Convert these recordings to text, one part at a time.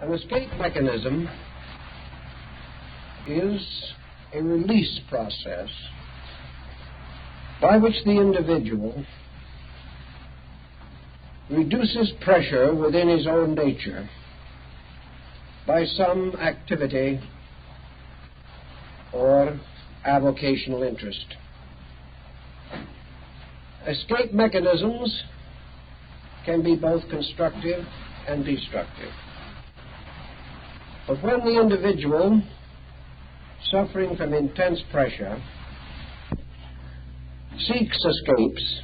An escape mechanism is a release process by which the individual reduces pressure within his own nature by some activity or avocational interest. Escape mechanisms can be both constructive and destructive. But when the individual, suffering from intense pressure, seeks escapes,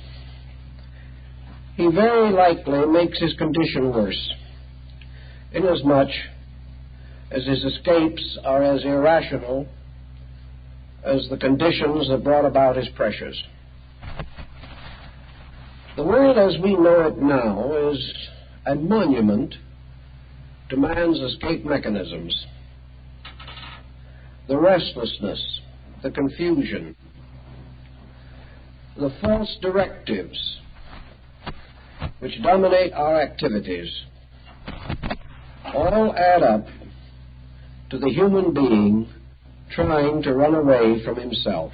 he very likely makes his condition worse, inasmuch as his escapes are as irrational as the conditions that brought about his pressures. The world as we know it now is a monument to man's escape mechanisms. The restlessness, the confusion, the false directives which dominate our activities all add up to the human being trying to run away from himself.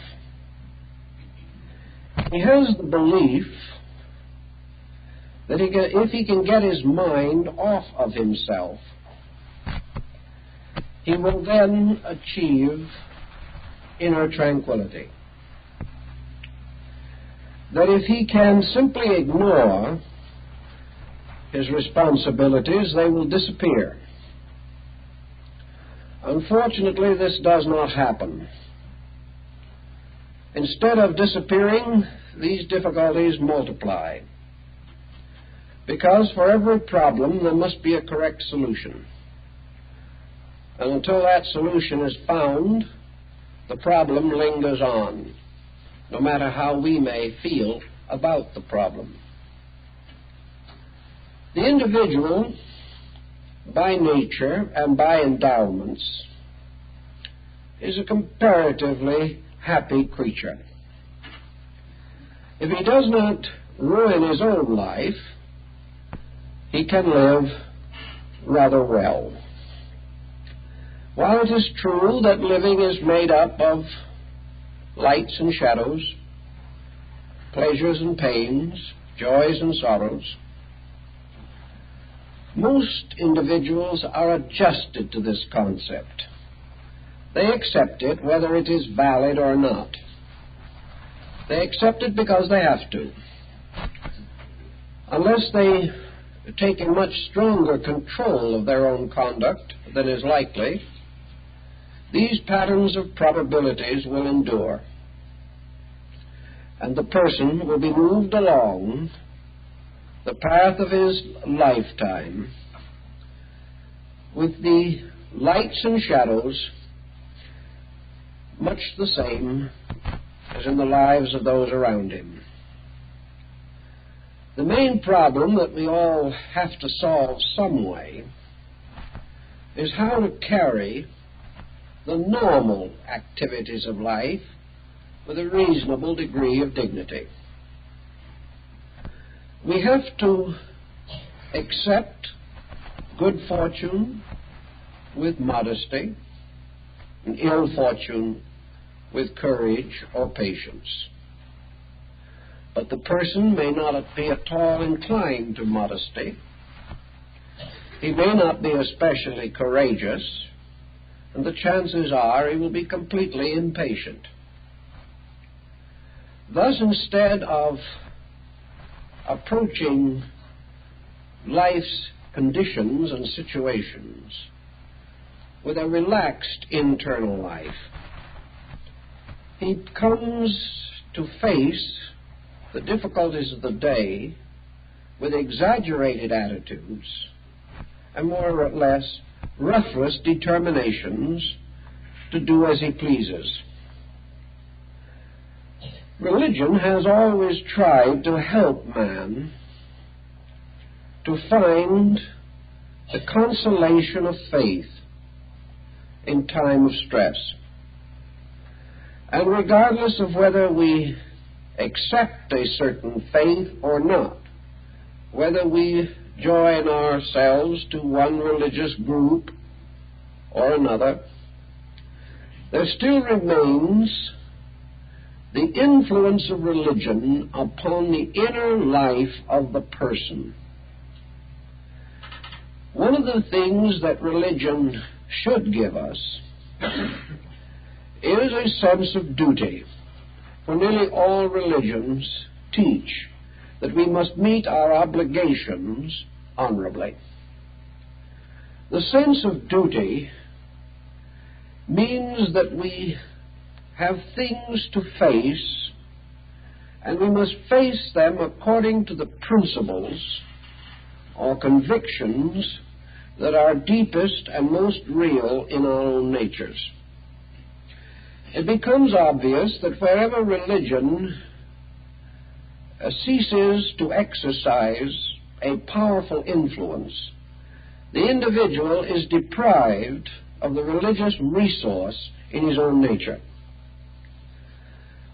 He has the belief that if he can get his mind off of himself, he will then achieve inner tranquility. That if he can simply ignore his responsibilities, they will disappear. Unfortunately, this does not happen. Instead of disappearing, these difficulties multiply. Because for every problem, there must be a correct solution. And until that solution is found, the problem lingers on, no matter how we may feel about the problem. The individual, by nature and by endowments, is a comparatively happy creature. If he does not ruin his own life, he can live rather well. While it is true that living is made up of lights and shadows, pleasures and pains, joys and sorrows, most individuals are adjusted to this concept. They accept it whether it is valid or not. They accept it because they have to. Unless they take a much stronger control of their own conduct than is likely, these patterns of probabilities will endure, and the person will be moved along the path of his lifetime with the lights and shadows much the same as in the lives of those around him. The main problem that we all have to solve some way is how to carry the normal activities of life with a reasonable degree of dignity. We have to accept good fortune with modesty and ill fortune with courage or patience. But the person may not be at all inclined to modesty. He may not be especially courageous, and the chances are he will be completely impatient. Thus, instead of approaching life's conditions and situations with a relaxed internal life, he comes to face the difficulties of the day with exaggerated attitudes and more or less ruthless determinations to do as he pleases. Religion has always tried to help man to find the consolation of faith in time of stress. And regardless of whether we accept a certain faith or not, whether we join ourselves to one religious group or another, there still remains the influence of religion upon the inner life of the person. One of the things that religion should give us is a sense of duty, for nearly all religions teach that we must meet our obligations honorably. The sense of duty means that we have things to face, and we must face them according to the principles or convictions that are deepest and most real in our own natures. It becomes obvious that wherever religion ceases to exercise a powerful influence, the individual is deprived of the religious resource in his own nature.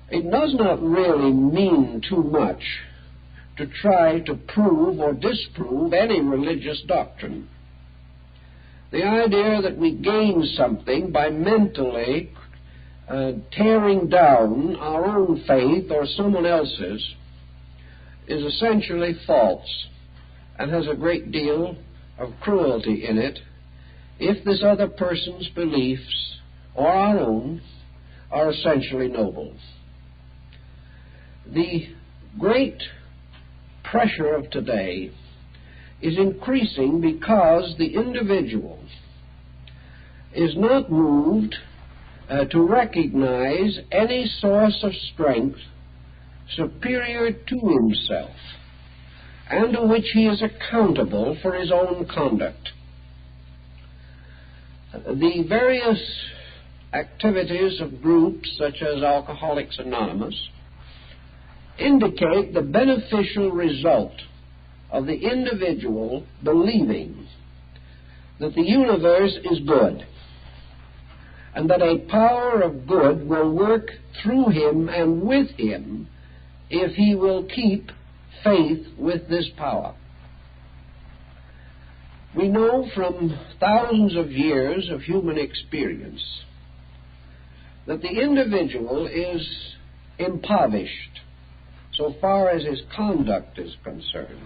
It does not really mean too much to try to prove or disprove any religious doctrine. The idea that we gain something by mentally tearing down our own faith or someone else's is essentially false and has a great deal of cruelty in it if this other person's beliefs or our own are essentially noble. The great pressure of today is increasing because the individual is not moved to recognize any source of strength superior to himself and to which he is accountable for his own conduct. The various activities of groups such as Alcoholics Anonymous indicate the beneficial result of the individual believing that the universe is good and that a power of good will work through him and with him if he will keep faith with this power. We know from thousands of years of human experience that the individual is impoverished so far as his conduct is concerned,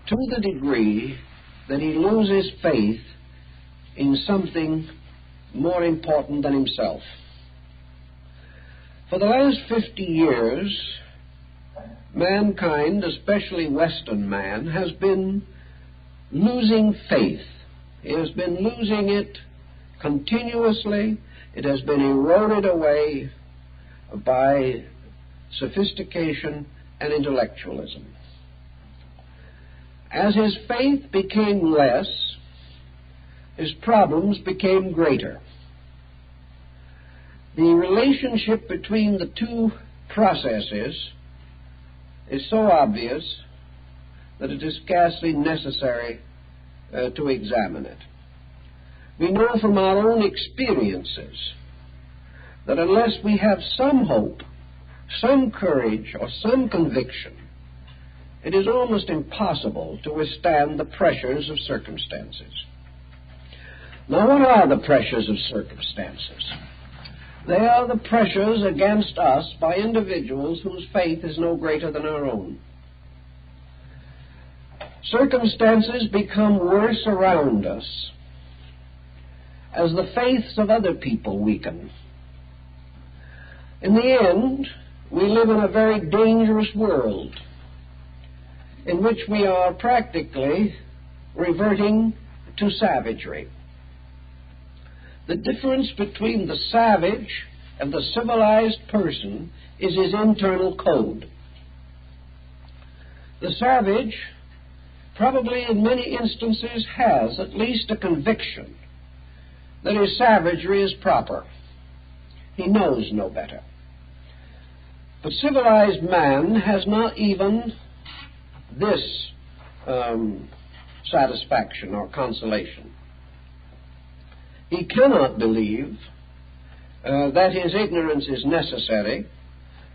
to the degree that he loses faith in something more important than himself. For the last 50 years, mankind, especially Western man, has been losing faith. He has been losing it continuously. It has been eroded away by sophistication and intellectualism. As his faith became less, his problems became greater. The relationship between the two processes is so obvious that it is scarcely necessary to examine it. We know from our own experiences that unless we have some hope, some courage, or some conviction, it is almost impossible to withstand the pressures of circumstances. Now, what are the pressures of circumstances? They are the pressures against us by individuals whose faith is no greater than our own. Circumstances become worse around us as the faiths of other people weaken. In the end, we live in a very dangerous world in which we are practically reverting to savagery. The difference between the savage and the civilized person is his internal code. The savage probably in many instances has at least a conviction that his savagery is proper. He knows no better. But civilized man has not even this satisfaction or consolation. He cannot believe that his ignorance is necessary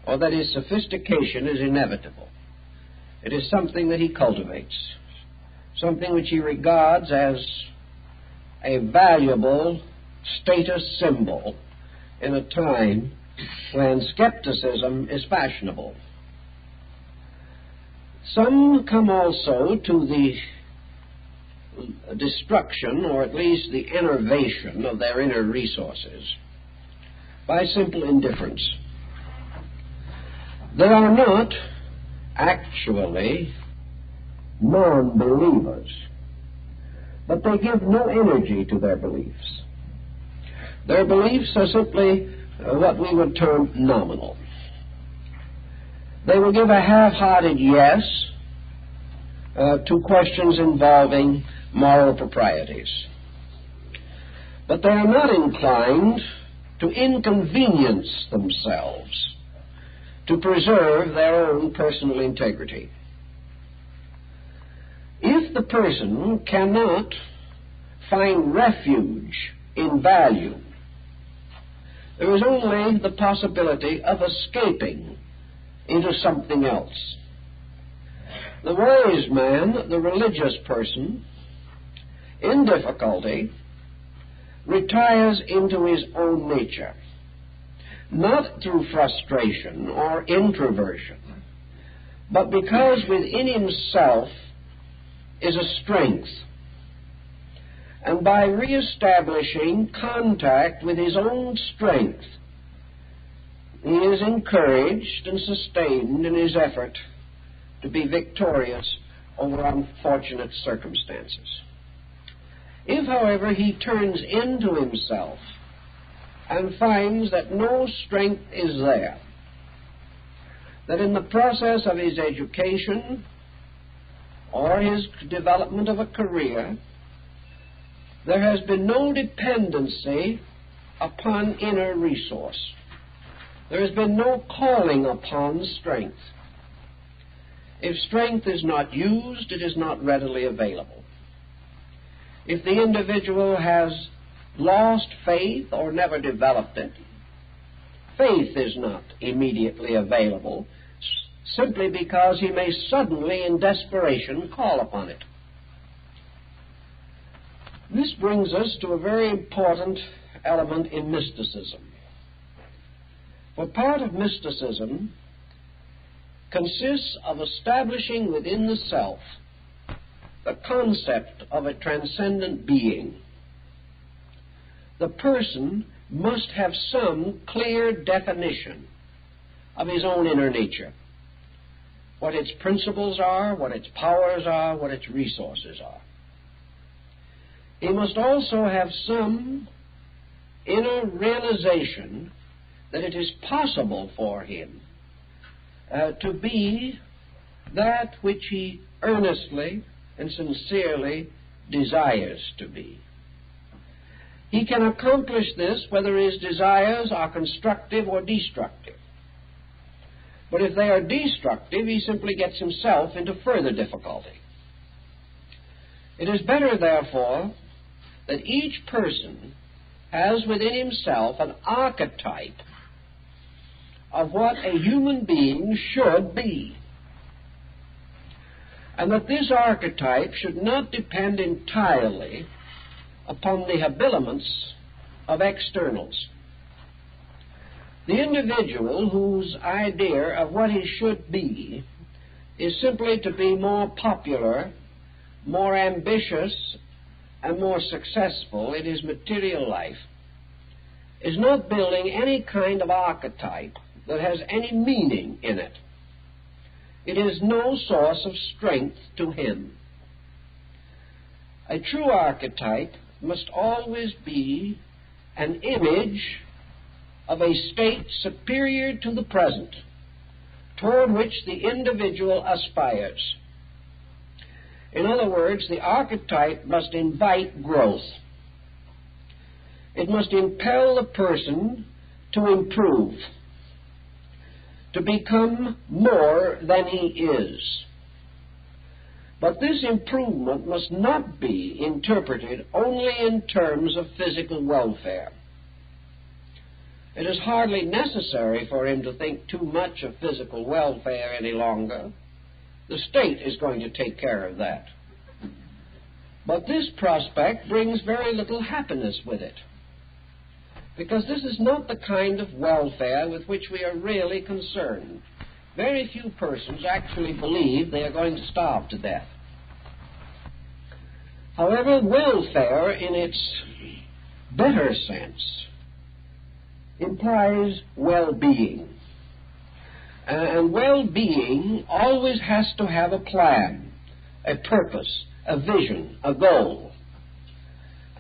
or that his sophistication is inevitable. It is something that he cultivates. something which he regards as a valuable status symbol in a time when skepticism is fashionable. Some come also to the destruction, or at least the enervation, of their inner resources by simple indifference. They are not actually non-believers, but they give no energy to their beliefs. Their beliefs are simply what we would term nominal. They will give a half-hearted yes to questions involving moral proprieties. But they are not inclined to inconvenience themselves to preserve their own personal integrity. If the person cannot find refuge in value, there is only the possibility of escaping into something else. The wise man, the religious person, in difficulty, retires into his own nature, not through frustration or introversion, but because within himself is a strength. And by reestablishing contact with his own strength, he is encouraged and sustained in his effort to be victorious over unfortunate circumstances. If, however, he turns into himself and finds that no strength is there, that in the process of his education or his development of a career, there has been no dependency upon inner resource. There has been no calling upon strength. If strength is not used, it is not readily available. If the individual has lost faith or never developed it, faith is not immediately available, simply because he may suddenly, in desperation, call upon it. This brings us to a very important element in mysticism. For part of mysticism consists of establishing within the self the concept of a transcendent being. The person must have some clear definition of his own inner nature, what its principles are, what its powers are, what its resources are. He must also have some inner realization that it is possible for him to be that which he earnestly and sincerely desires to be. He can accomplish this whether his desires are constructive or destructive. But if they are destructive, he simply gets himself into further difficulty. It is better, therefore, that each person has within himself an archetype of what a human being should be, and that this archetype should not depend entirely upon the habiliments of externals. The individual whose idea of what he should be is simply to be more popular, more ambitious, and more successful in his material life is not building any kind of archetype that has any meaning in it. It is no source of strength to him. A true archetype must always be an image of a state superior to the present, toward which the individual aspires. In other words, the archetype must invite growth. It must impel the person to improve, to become more than he is. But this improvement must not be interpreted only in terms of physical welfare. It is hardly necessary for him to think too much of physical welfare any longer. The state is going to take care of that. But this prospect brings very little happiness with it, because this is not the kind of welfare with which we are really concerned. Very few persons actually believe they are going to starve to death. However, welfare in its better sense implies well-being. And well-being always has to have a plan, a purpose, a vision, a goal,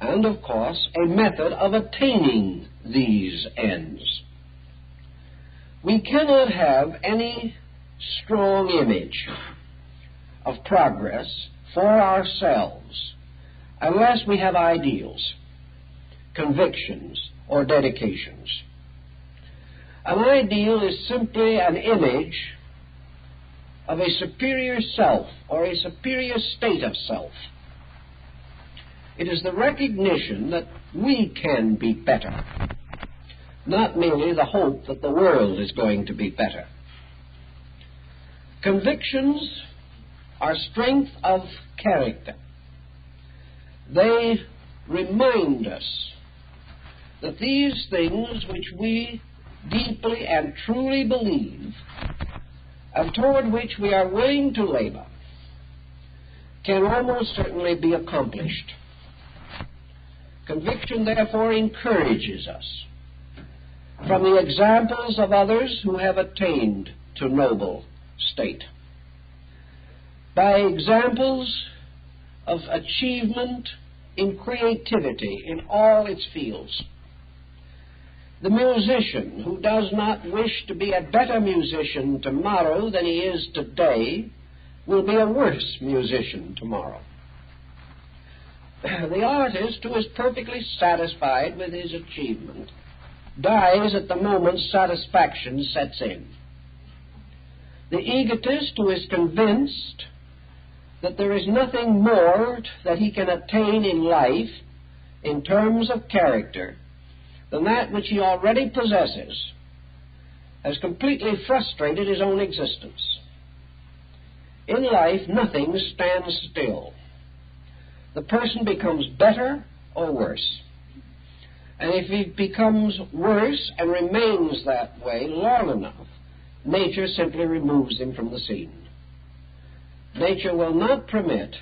and, of course, a method of attaining these ends. We cannot have any strong image of progress for ourselves unless we have ideals, convictions, or dedications. An ideal is simply an image of a superior self or a superior state of self. It is the recognition that we can be better, not merely the hope that the world is going to be better. Convictions are strength of character. They remind us that these things which we deeply and truly believe, and toward which we are willing to labor, can almost certainly be accomplished. Conviction, therefore, encourages us from the examples of others who have attained to noble state, by examples of achievement in creativity in all its fields. The musician who does not wish to be a better musician tomorrow than he is today will be a worse musician tomorrow. The artist who is perfectly satisfied with his achievement dies at the moment satisfaction sets in. The egotist who is convinced that there is nothing more that he can attain in life in terms of character than that which he already possesses has completely frustrated his own existence. In life, nothing stands still. The person becomes better or worse. And if he becomes worse and remains that way long enough, nature simply removes him from the scene. Nature will not permit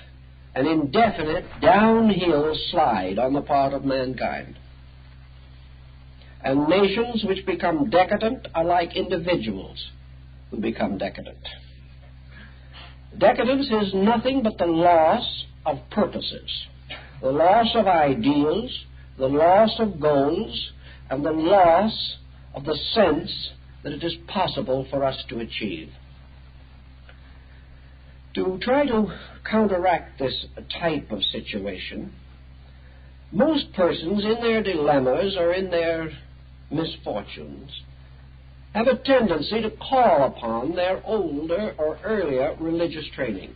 an indefinite downhill slide on the part of mankind. And nations which become decadent are like individuals who become decadent. Decadence is nothing but the loss of purposes, the loss of ideals, the loss of goals, and the loss of the sense that it is possible for us to achieve. To try to counteract this type of situation, most persons in their dilemmas or in their misfortunes have a tendency to call upon their older or earlier religious training.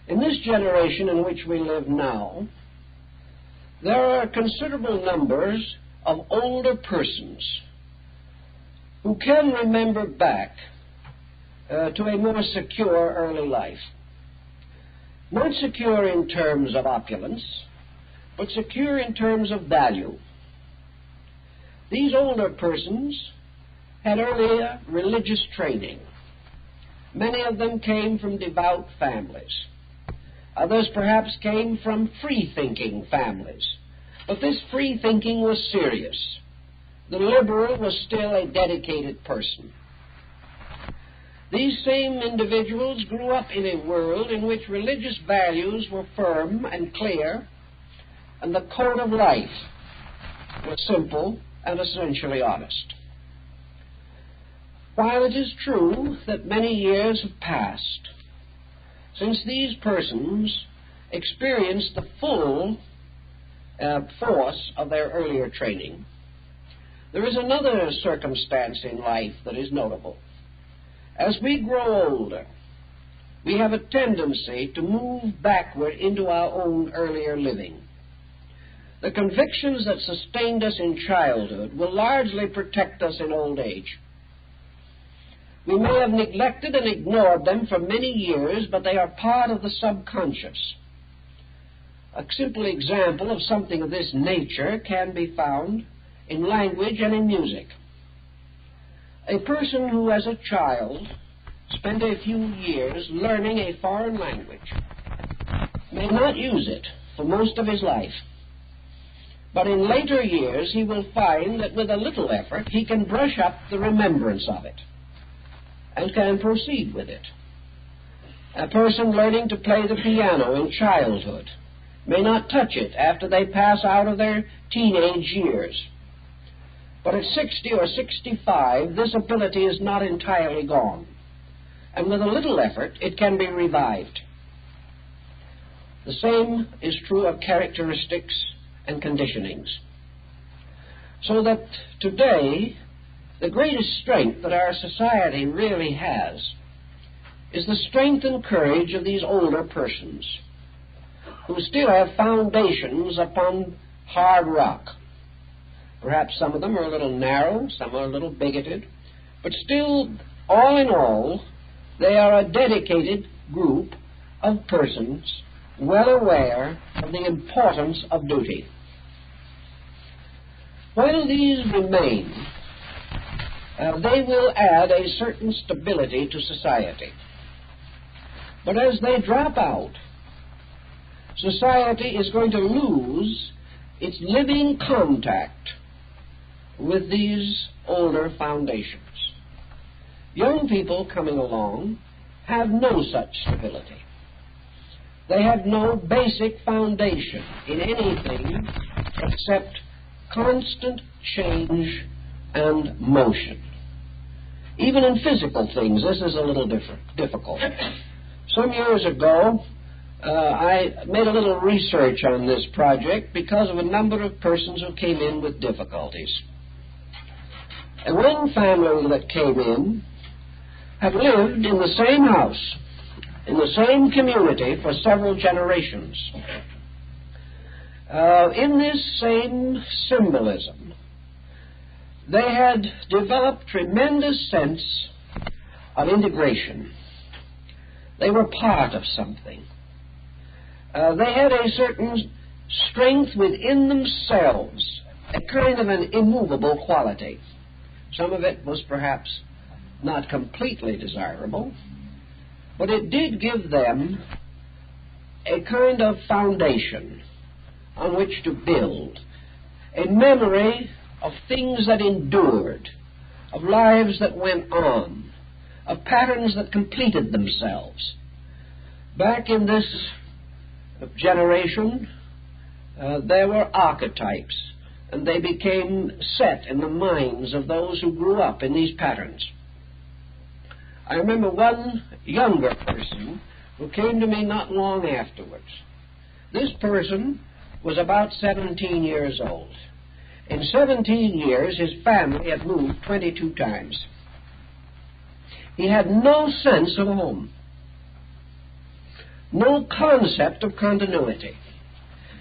In this generation in which we live now, there are considerable numbers of older persons who can remember back to a more secure early life. Not secure in terms of opulence, but secure in terms of value. These older persons had earlier religious training. Many of them came from devout families. Others perhaps came from free-thinking families. But this free-thinking was serious. The liberal was still a dedicated person. These same individuals grew up in a world in which religious values were firm and clear, and the code of life was simple and essentially honest. While it is true that many years have passed since these persons experienced the full force of their earlier training, there is another circumstance in life that is notable. As we grow older, we have a tendency to move backward into our own earlier living. The convictions that sustained us in childhood will largely protect us in old age. We may have neglected and ignored them for many years, but they are part of the subconscious. A simple example of something of this nature can be found in language and in music. A person who as a child spent a few years learning a foreign language may not use it for most of his life, but in later years he will find that with a little effort he can brush up the remembrance of it and can proceed with it. A person learning to play the piano in childhood may not touch it after they pass out of their teenage years, but at 60 or 65 this ability is not entirely gone, and with a little effort it can be revived. The same is true of characteristics and conditionings. So that today, the greatest strength that our society really has is the strength and courage of these older persons who still have foundations upon hard rock. Perhaps some of them are a little narrow, some are a little bigoted, but still, all in all, they are a dedicated group of persons well aware of the importance of duty. While these remain, they will add a certain stability to society. But as they drop out, society is going to lose its living contact with these older foundations. Young people coming along have no such stability. They have no basic foundation in anything except constant change and motion. Even in physical things, this is a little difficult. Some years ago, I made a little research on this project because of a number of persons who came in with difficulties. And one family that came in had lived in the same house, in the same community for several generations. In this same symbolism, they had developed tremendous sense of integration. They were part of something. They had a certain strength within themselves, a kind of an immovable quality. Some of it was perhaps not completely desirable, but it did give them a kind of foundation on which to build, a memory of things that endured, of lives that went on, of patterns that completed themselves. Back in this generation, there were archetypes, and they became set in the minds of those who grew up in these patterns. I remember one younger person who came to me not long afterwards. This person was about 17 years old. In 17 years, his family had moved 22 times. He had no sense of home, no concept of continuity.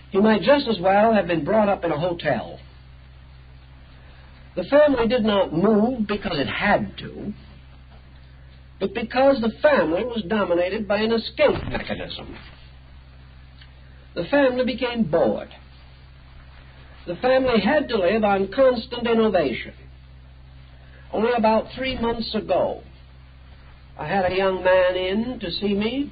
He might just as well have been brought up in a hotel. The family did not move because it had to, but because the family was dominated by an escape mechanism. The family became bored. The family had to live on constant innovation. Only about 3 months ago, I had a young man in to see me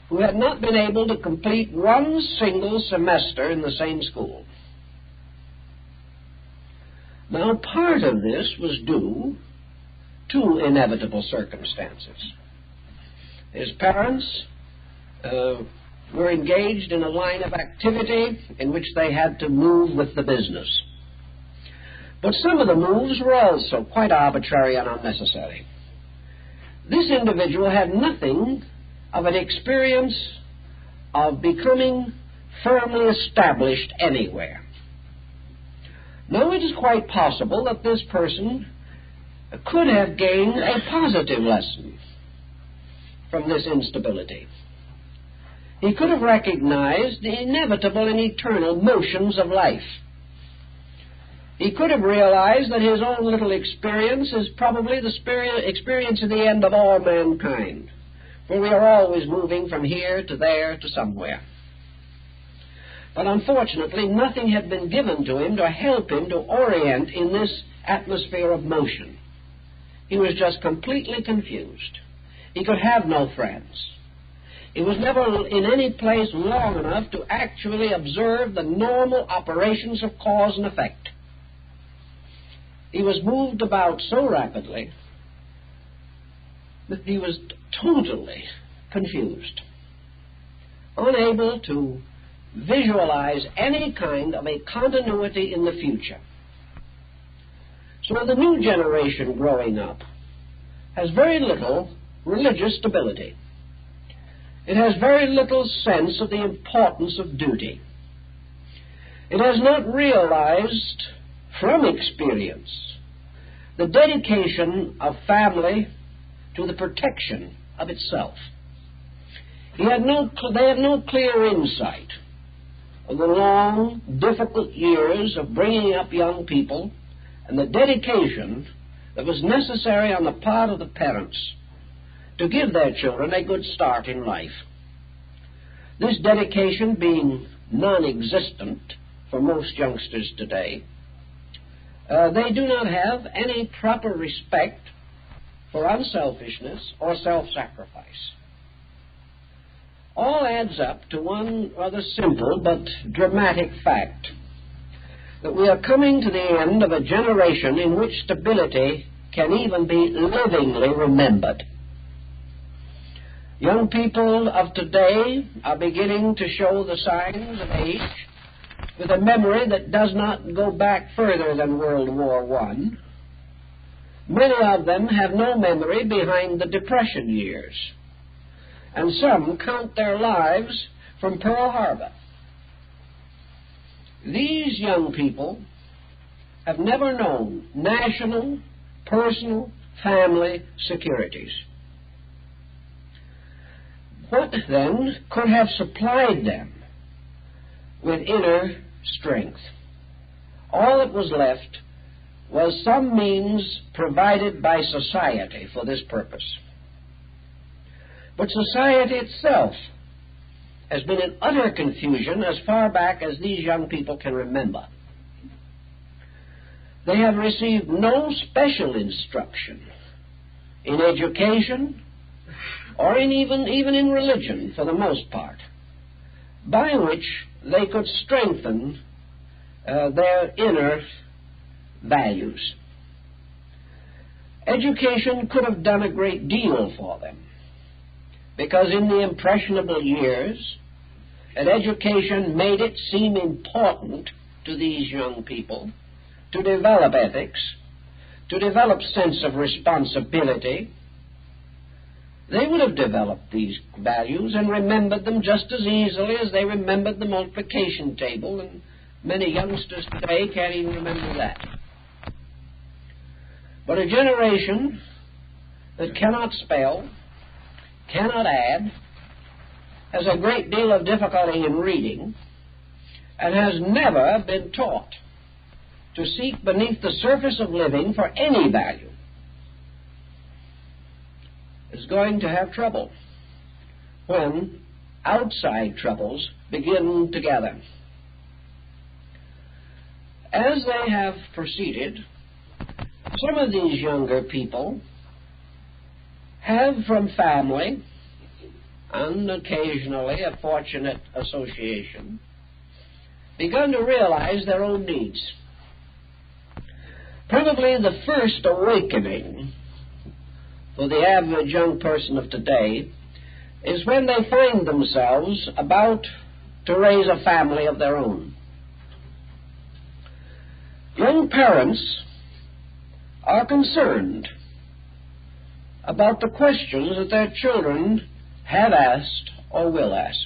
who had not been able to complete one single semester in the same school. Now, part of this was due to inevitable circumstances. His parents were engaged in a line of activity in which they had to move with the business. But some of the moves were also quite arbitrary and unnecessary. This individual had nothing of an experience of becoming firmly established anywhere. Now, it is quite possible that this person could have gained a positive lesson from this instability. He could have recognized the inevitable and eternal motions of life. He could have realized that his own little experience is probably the experience of the end of all mankind, for we are always moving from here to there to somewhere. But unfortunately, nothing had been given to him to help him to orient in this atmosphere of motion. He was just completely confused. He could have no friends. He was never in any place long enough to actually observe the normal operations of cause and effect. He was moved about so rapidly that he was totally confused, unable to visualize any kind of a continuity in the future. So the new generation growing up has very little religious stability. It has very little sense of the importance of duty. It has not realized from experience the dedication of family to the protection of itself. They have no clear insight of the long, difficult years of bringing up young people and the dedication that was necessary on the part of the parents to give their children a good start in life. This dedication being non-existent for most youngsters today, they do not have any proper respect for unselfishness or self-sacrifice. All adds up to one rather simple but dramatic fact, that we are coming to the end of a generation in which stability can even be livingly remembered. Young people of today are beginning to show the signs of age with a memory that does not go back further than World War I. Many of them have no memory behind the Depression years, and some count their lives from Pearl Harbor. These young people have never known national, personal, family securities. What, then, could have supplied them with inner strength? All that was left was some means provided by society for this purpose. But society itself has been in utter confusion as far back as these young people can remember. They have received no special instruction in education or even in religion, for the most part, by which they could strengthen their inner values. Education could have done a great deal for them, because in the impressionable years, that education made it seem important to these young people to develop ethics, to develop sense of responsibility. They would have developed these values and remembered them just as easily as they remembered the multiplication table, and many youngsters today can't even remember that. But a generation that cannot spell, cannot add, has a great deal of difficulty in reading, and has never been taught to seek beneath the surface of living for any value, is going to have trouble when outside troubles begin to gather. As they have proceeded, some of these younger people have from family, and occasionally a fortunate association, begun to realize their own needs. Probably the first awakening for the average young person of today is when they find themselves about to raise a family of their own. Young parents are concerned about the questions that their children have asked or will ask.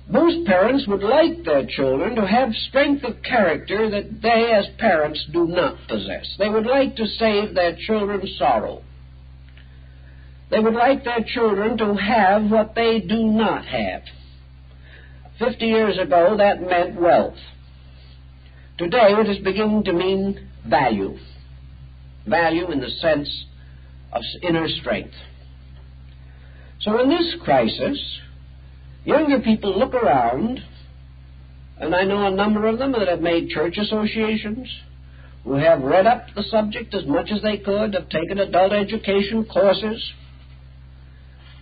Most parents would like their children to have strength of character that they as parents do not possess. They would like to save their children sorrow. They would like their children to have what they do not have. 50 years ago, that meant wealth. Today, it is beginning to mean value. Value in the sense of inner strength. So in this crisis, Younger people look around, and I know a number of them that have made church associations, who have read up the subject as much as they could, have taken adult education courses,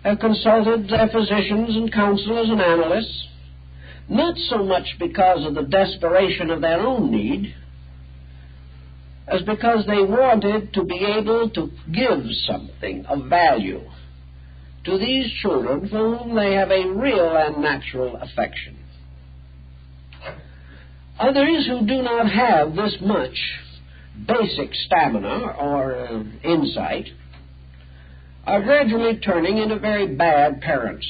have consulted their physicians and counselors and analysts, not so much because of the desperation of their own need, as because they wanted to be able to give something of value to these children for whom they have a real and natural affection. Others who do not have this much basic stamina or insight are gradually turning into very bad parents.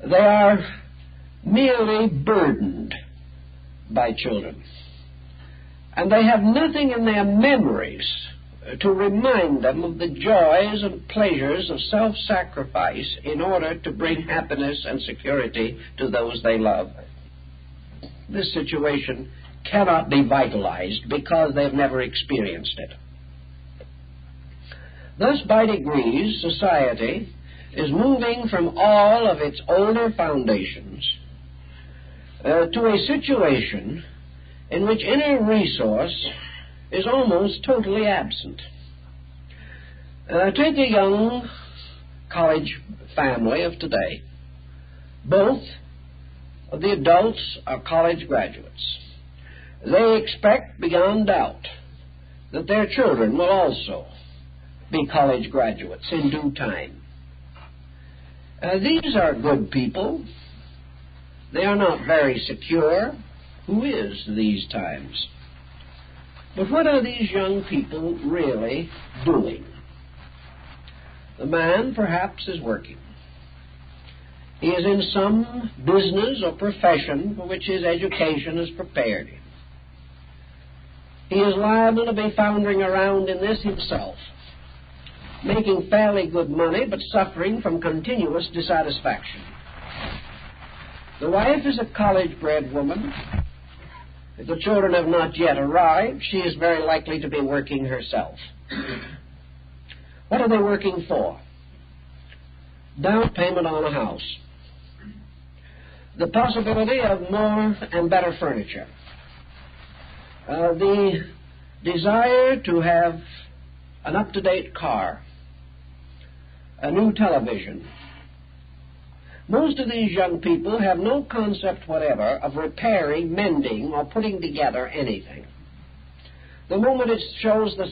They are merely burdened by children, and they have nothing in their memories to remind them of the joys and pleasures of self-sacrifice in order to bring happiness and security to those they love. This situation cannot be vitalized because they've never experienced it. Thus, by degrees, society is moving from all of its older foundations to a situation in which inner resource is almost totally absent. Take a young college family of today. Both of the adults are college graduates. They expect beyond doubt that their children will also be college graduates in due time. These are good people. They are not very secure. Who is these times? But what are these young people really doing? The man perhaps is working. He is in some business or profession for which his education has prepared him. He is liable to be foundering around in this himself, making fairly good money but suffering from continuous dissatisfaction. The wife is a college-bred woman. If the children have not yet arrived, she is very likely to be working herself. What are they working for? Down payment on a house. The possibility of more and better furniture. The desire to have an up-to-date car. A new television. Most of these young people have no concept whatever of repairing, mending, or putting together anything. The moment it shows the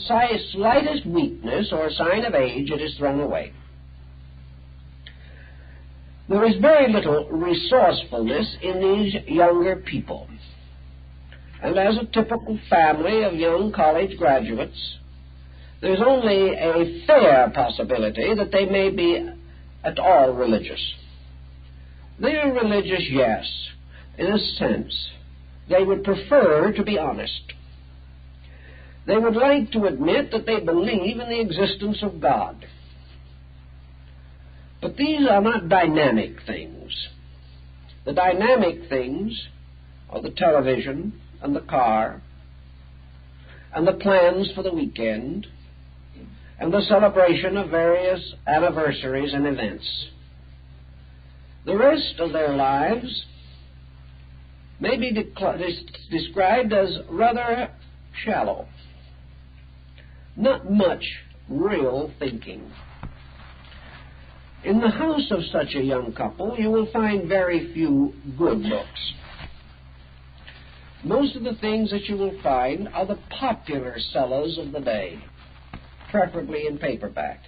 slightest weakness or sign of age, it is thrown away. There is very little resourcefulness in these younger people. And as a typical family of young college graduates, there's only a fair possibility that they may be at all religious. They are religious, yes, in a sense. They would prefer to be honest. They would like to admit that they believe in the existence of God. But these are not dynamic things. The dynamic things are the television and the car and the plans for the weekend and the celebration of various anniversaries and events. The rest of their lives may be described as rather shallow. Not much real thinking. In the house of such a young couple, you will find very few good books. Most of the things that you will find are the popular sellers of the day, preferably in paperback.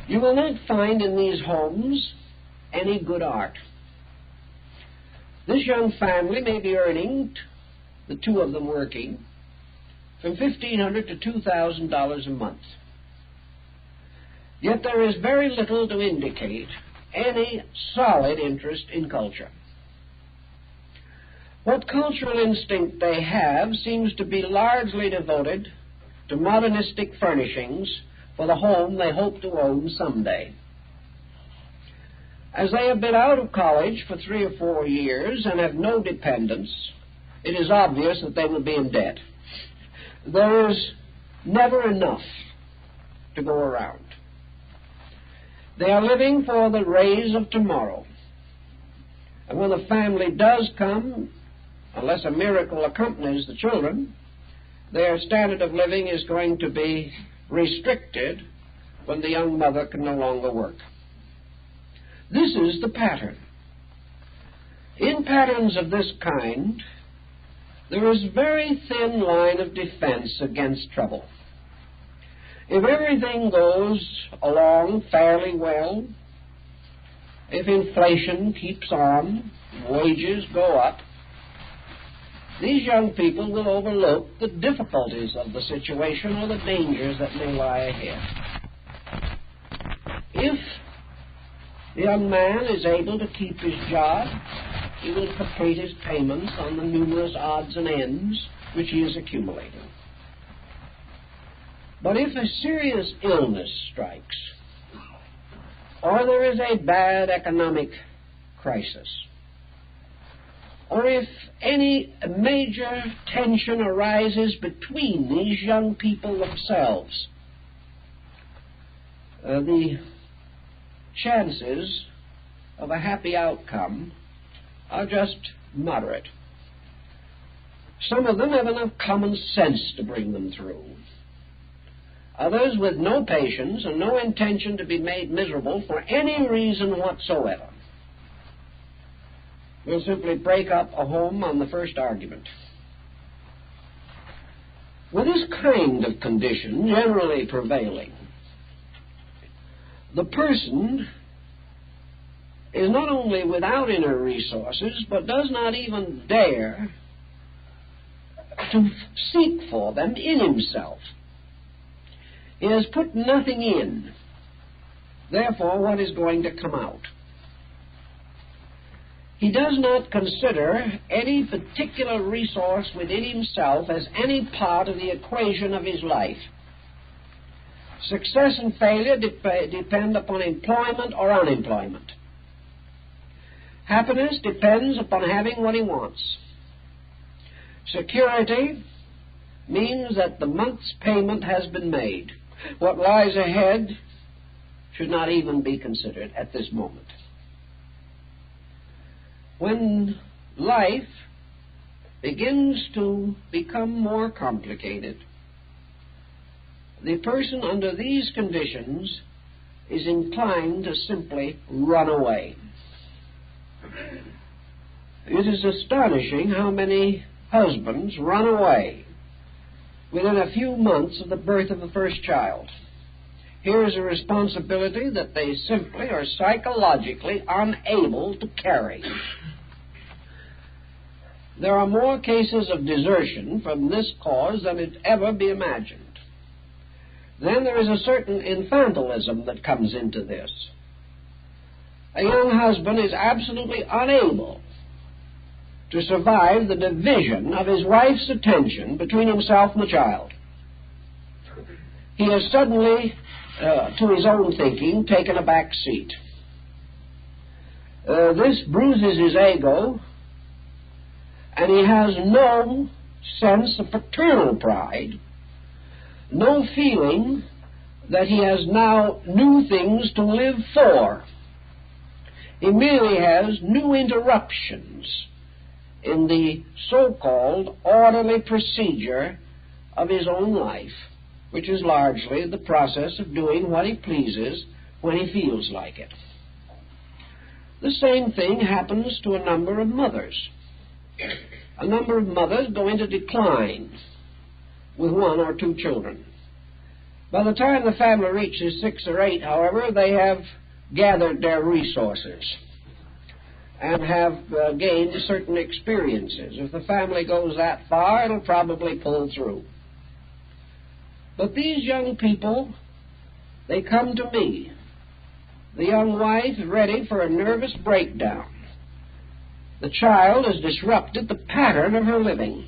You will not find in these homes any good art. This young family may be earning, the two of them working, from $1,500 to $2,000 a month. Yet there is very little to indicate any solid interest in culture. What cultural instinct they have seems to be largely devoted to modernistic furnishings for the home they hope to own someday. As they have been out of college for 3 or 4 years and have no dependents, it is obvious that they will be in debt. There is never enough to go around. They are living for the rays of tomorrow. And when the family does come, unless a miracle accompanies the children, their standard of living is going to be restricted when the young mother can no longer work. This is the pattern. In patterns of this kind, there is a very thin line of defense against trouble. If everything goes along fairly well, if inflation keeps on, wages go up, these young people will overlook the difficulties of the situation or the dangers that may lie ahead. If the young man is able to keep his job, he will complete his payments on the numerous odds and ends which he is accumulating. But if a serious illness strikes, or there is a bad economic crisis, or if any major tension arises between these young people themselves, the chances of a happy outcome are just moderate. Some of them have enough common sense to bring them through. Others, with no patience and no intention to be made miserable for any reason whatsoever, will simply break up a home on the first argument. With this kind of condition generally prevailing, the person is not only without inner resources, but does not even dare to seek for them in himself. He has put nothing in. Therefore, what is going to come out? He does not consider any particular resource within himself as any part of the equation of his life. Success and failure depend upon employment or unemployment. Happiness depends upon having what he wants. Security means that the month's payment has been made. What lies ahead should not even be considered at this moment. When life begins to become more complicated, the person under these conditions is inclined to simply run away. It is astonishing how many husbands run away within a few months of the birth of the first child. Here is a responsibility that they simply are psychologically unable to carry. There are more cases of desertion from this cause than it ever be imagined. Then there is a certain infantilism that comes into this. A young husband is absolutely unable to survive the division of his wife's attention between himself and the child. He has suddenly, to his own thinking, taken a back seat. This bruises his ego, and he has no sense of paternal pride, no feeling that he has now new things to live for. He merely has new interruptions in the so-called orderly procedure of his own life, which is largely the process of doing what he pleases when he feels like it. The same thing happens to a number of mothers. A number of mothers go into decline with one or two children. By the time the family reaches 6 or 8, however, they have gathered their resources and have gained certain experiences. If the family goes that far, it'll probably pull through. But these young people, they come to me. The young wife is ready for a nervous breakdown. The child has disrupted the pattern of her living.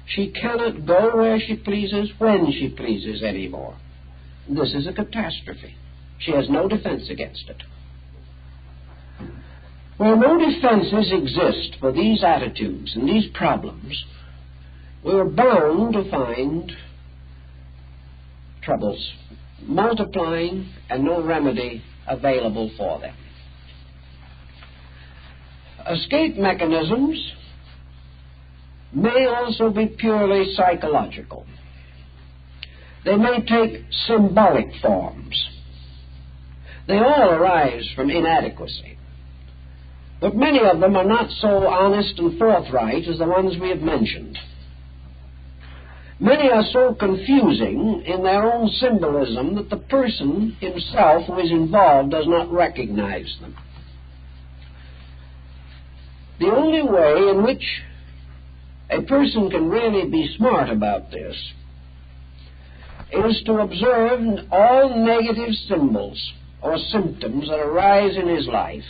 She cannot go where she pleases, when she pleases anymore. This is a catastrophe. She has no defense against it. Where no defenses exist for these attitudes and these problems, we are bound to find troubles multiplying and no remedy available for them. Escape mechanisms may also be purely psychological. They may take symbolic forms. They all arise from inadequacy. But many of them are not so honest and forthright as the ones we have mentioned. Many are so confusing in their own symbolism that the person himself who is involved does not recognize them. The only way in which a person can really be smart about this is to observe all negative symbols or symptoms that arise in his life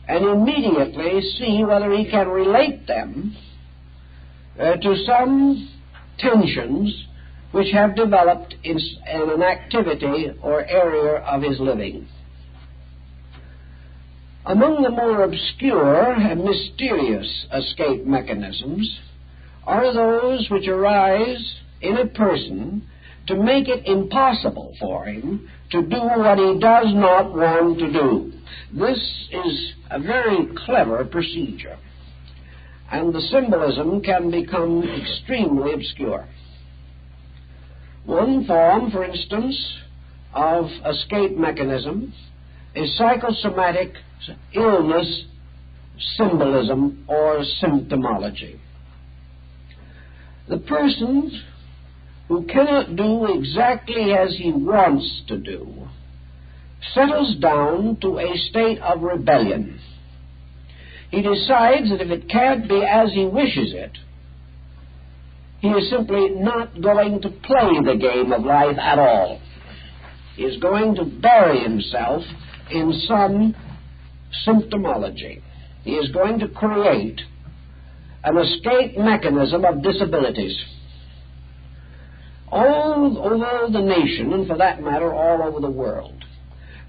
and immediately see whether he can relate them to some tensions which have developed in an activity or area of his living. Among the more obscure and mysterious escape mechanisms are those which arise in a person to make it impossible for him to do what he does not want to do. This is a very clever procedure, and the symbolism can become extremely obscure. One form, for instance, of escape mechanism is psychosomatic illness symbolism or symptomology. The person who cannot do exactly as he wants to do settles down to a state of rebellion. He decides that if it can't be as he wishes it, he is simply not going to play the game of life at all. He is going to bury himself in some symptomology. He is going to create an escape mechanism of disabilities. All over the nation, and for that matter, all over the world,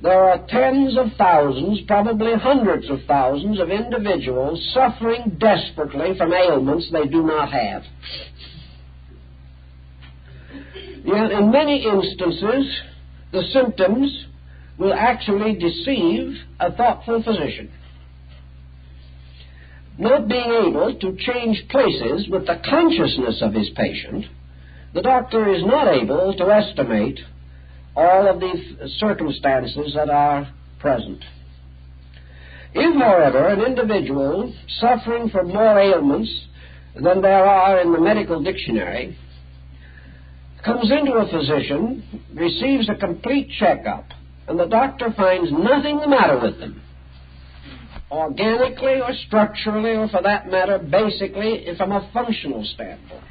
there are tens of thousands, probably hundreds of thousands of individuals suffering desperately from ailments they do not have. Yet in many instances, the symptoms will actually deceive a thoughtful physician. Not being able to change places with the consciousness of his patient, the doctor is not able to estimate all of the circumstances that are present. If, however, an individual suffering from more ailments than there are in the medical dictionary comes into a physician, receives a complete checkup, and the doctor finds nothing the matter with them, organically or structurally, or for that matter, basically, from a functional standpoint,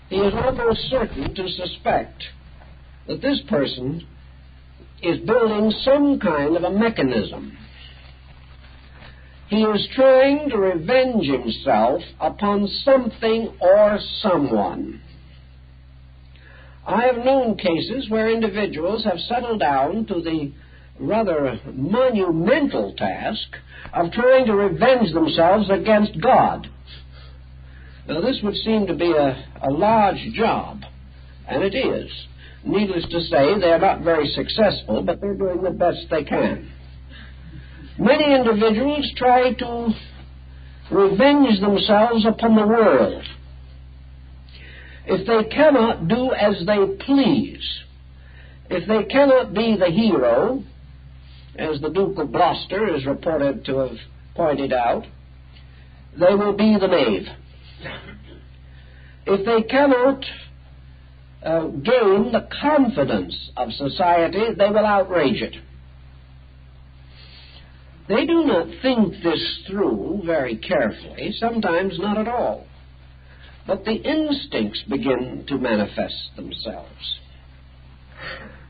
he is almost certain to suspect that this person is building some kind of a mechanism. He is trying to revenge himself upon something or someone. I have known cases where individuals have settled down to the rather monumental task of trying to revenge themselves against God. Now, this would seem to be a large job, and it is. Needless to say, they're not very successful, but they're doing the best they can. Many individuals try to revenge themselves upon the world. If they cannot do as they please, if they cannot be the hero, as the Duke of Gloucester is reported to have pointed out, they will be the knave. If they cannot gain the confidence of society, they will outrage it. They do not think this through very carefully, sometimes not at all. But the instincts begin to manifest themselves.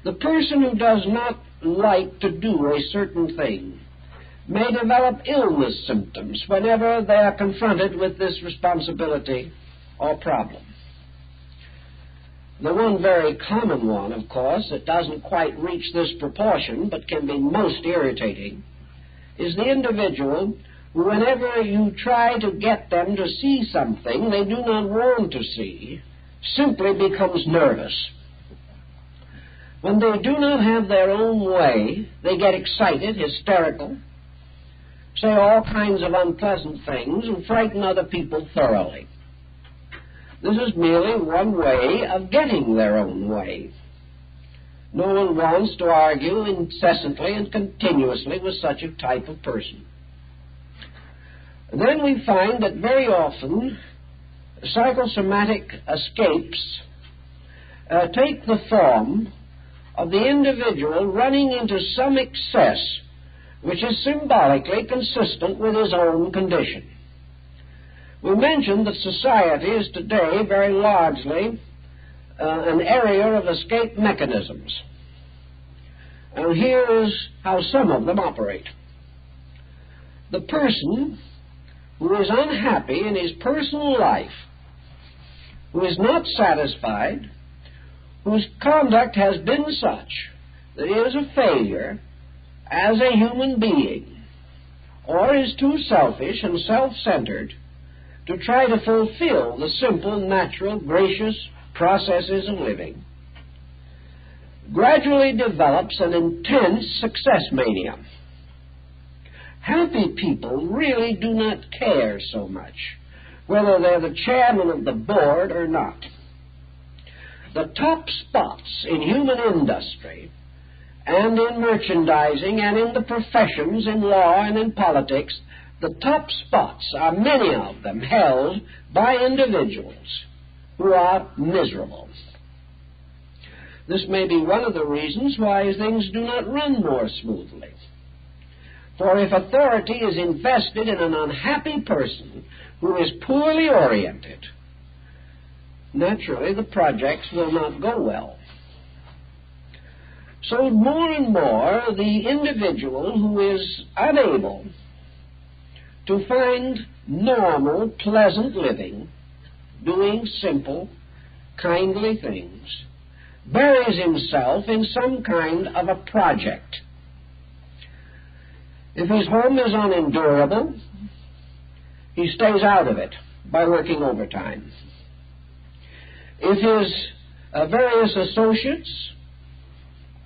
The person who does not like to do a certain thing may develop illness symptoms whenever they are confronted with this responsibility or problem. The one very common one, of course, that doesn't quite reach this proportion but can be most irritating, is the individual who, whenever you try to get them to see something they do not want to see, simply becomes nervous. When they do not have their own way, they get excited, hysterical, say all kinds of unpleasant things, and frighten other people thoroughly. This is merely one way of getting their own way. No one wants to argue incessantly and continuously with such a type of person. Then we find that very often psychosomatic escapes take the form of the individual running into some excess which is symbolically consistent with his own condition. We mentioned that society is today very largely an area of escape mechanisms. And here is how some of them operate. The person who is unhappy in his personal life, who is not satisfied, whose conduct has been such that he is a failure as a human being, or is too selfish and self-centered to try to fulfill the simple, natural, gracious processes of living, gradually develops an intense success mania. Happy people really do not care so much whether they're the chairman of the board or not. The top spots in human industry and in merchandising and in the professions, in law and in politics, the top spots are many of them held by individuals who are miserable. This may be one of the reasons why things do not run more smoothly. For if authority is invested in an unhappy person who is poorly oriented, naturally the projects will not go well. So more and more the individual who is unable to find normal, pleasant living, doing simple, kindly things, buries himself in some kind of a project. If his home is unendurable, he stays out of it by working overtime. If his various associates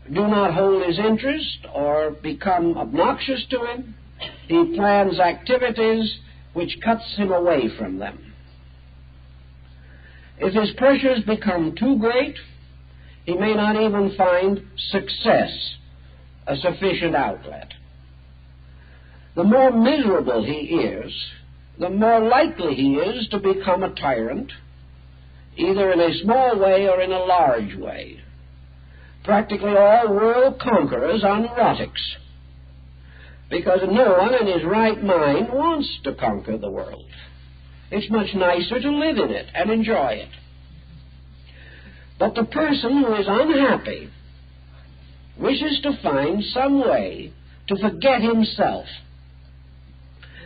do not hold his interest or become obnoxious to him, he plans activities which cuts him away from them. If his pressures become too great, he may not even find success a sufficient outlet. The more miserable he is, the more likely he is to become a tyrant, either in a small way or in a large way. Practically all world conquerors are neurotics, because no one in his right mind wants to conquer the world. It's much nicer to live in it and enjoy it. But the person who is unhappy wishes to find some way to forget himself.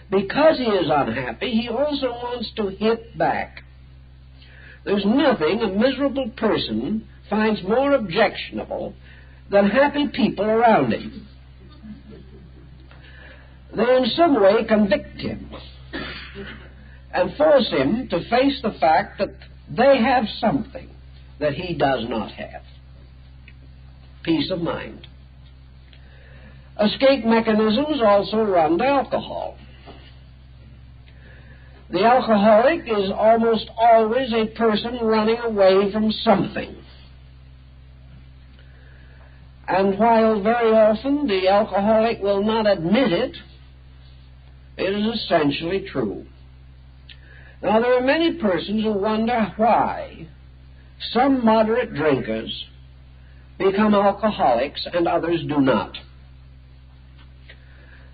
Because he is unhappy, he also wants to hit back. There's nothing a miserable person finds more objectionable than happy people around him. They in some way convict him and force him to face the fact that they have something that he does not have. Peace of mind. Escape mechanisms also run to alcohol. The alcoholic is almost always a person running away from something. And while very often the alcoholic will not admit it, it is essentially true. Now, there are many persons who wonder why some moderate drinkers become alcoholics and others do not.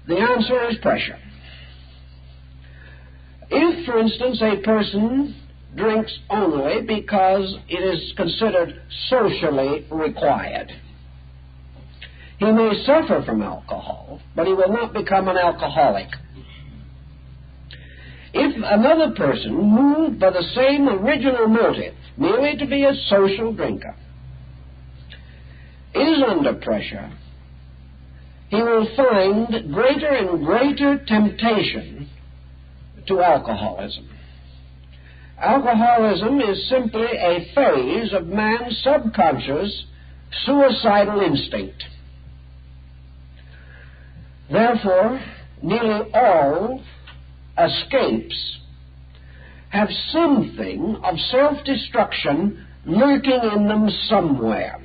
The answer is pressure. If, for instance, a person drinks only because it is considered socially required, he may suffer from alcohol, but he will not become an alcoholic. If another person, moved by the same original motive, merely to be a social drinker, is under pressure, he will find greater and greater temptation to alcoholism. Alcoholism is simply a phase of man's subconscious suicidal instinct. Therefore, nearly all escapes have something of self-destruction lurking in them somewhere.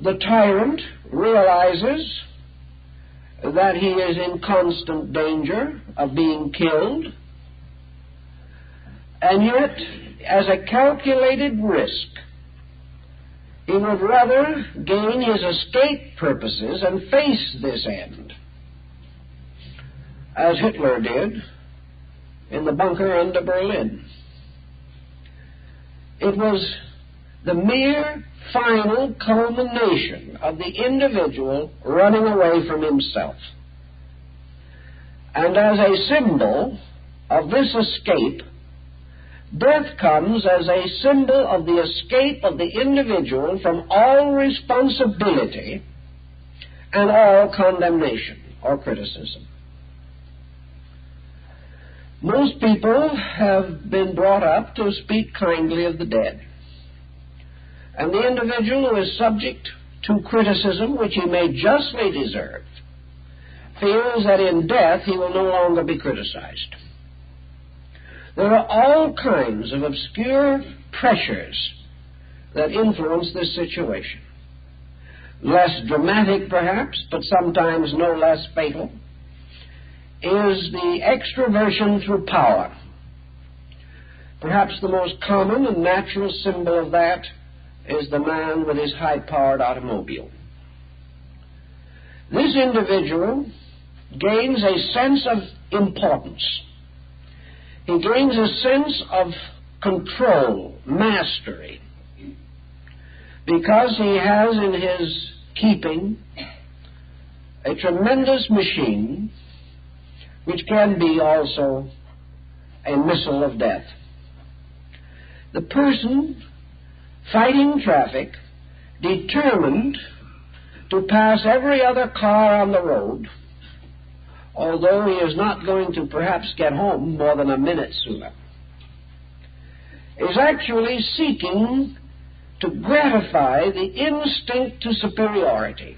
The tyrant realizes that he is in constant danger of being killed, and yet, as a calculated risk, he would rather gain his escape purposes and face this end, as Hitler did in the bunker under Berlin. It was the mere final culmination of the individual running away from himself. And as a symbol of this escape, death comes as a symbol of the escape of the individual from all responsibility and all condemnation or criticism. Most people have been brought up to speak kindly of the dead. And the individual who is subject to criticism, which he may justly deserve, feels that in death he will no longer be criticized. There are all kinds of obscure pressures that influence this situation. Less dramatic, perhaps, but sometimes no less fatal, is the extroversion through power. Perhaps the most common and natural symbol of that is the man with his high-powered automobile. This individual gains a sense of importance. He gains a sense of control, mastery, because he has in his keeping a tremendous machine which can be also a missile of death. The person fighting traffic, determined to pass every other car on the road, although he is not going to perhaps get home more than a minute sooner, is actually seeking to gratify the instinct to superiority.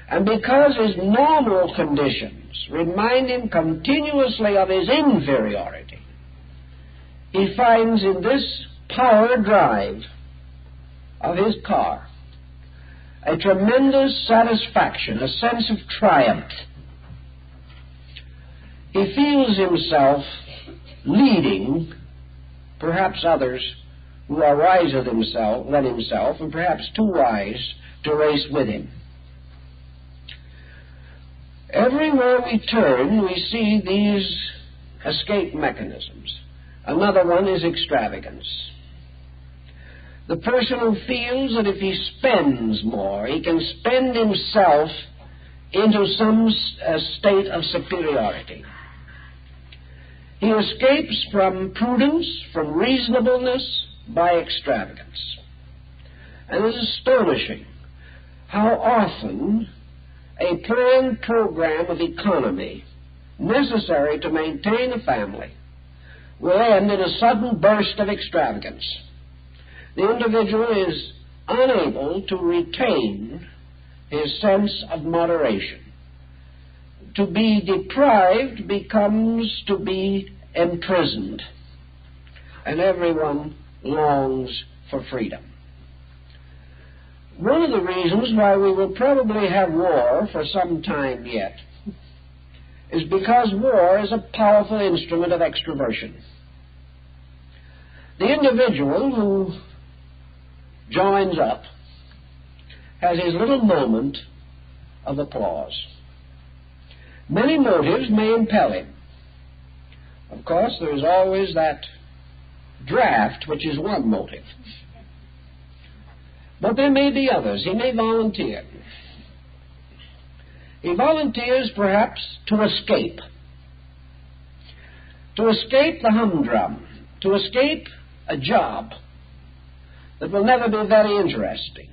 And because his normal conditions remind him continuously of his inferiority, he finds in this power drive of his car a tremendous satisfaction, a sense of triumph. He feels himself leading perhaps others who are wiser than himself and perhaps too wise to race with him. Everywhere we turn, we see these escape mechanisms. Another one is extravagance. The person who feels that if he spends more, he can spend himself into some state of superiority. He escapes from prudence, from reasonableness, by extravagance. And it is astonishing how often a planned program of economy necessary to maintain a family will end in a sudden burst of extravagance. The individual is unable to retain his sense of moderation. To be deprived becomes to be imprisoned, and everyone longs for freedom. One of the reasons why we will probably have war for some time yet is because war is a powerful instrument of extroversion. The individual who joins up has his little moment of applause. Many motives may impel him. Of course, there is always that draft, which is one motive. But there may be others. He may volunteer. He volunteers perhaps to escape the humdrum, to escape a job that will never be very interesting,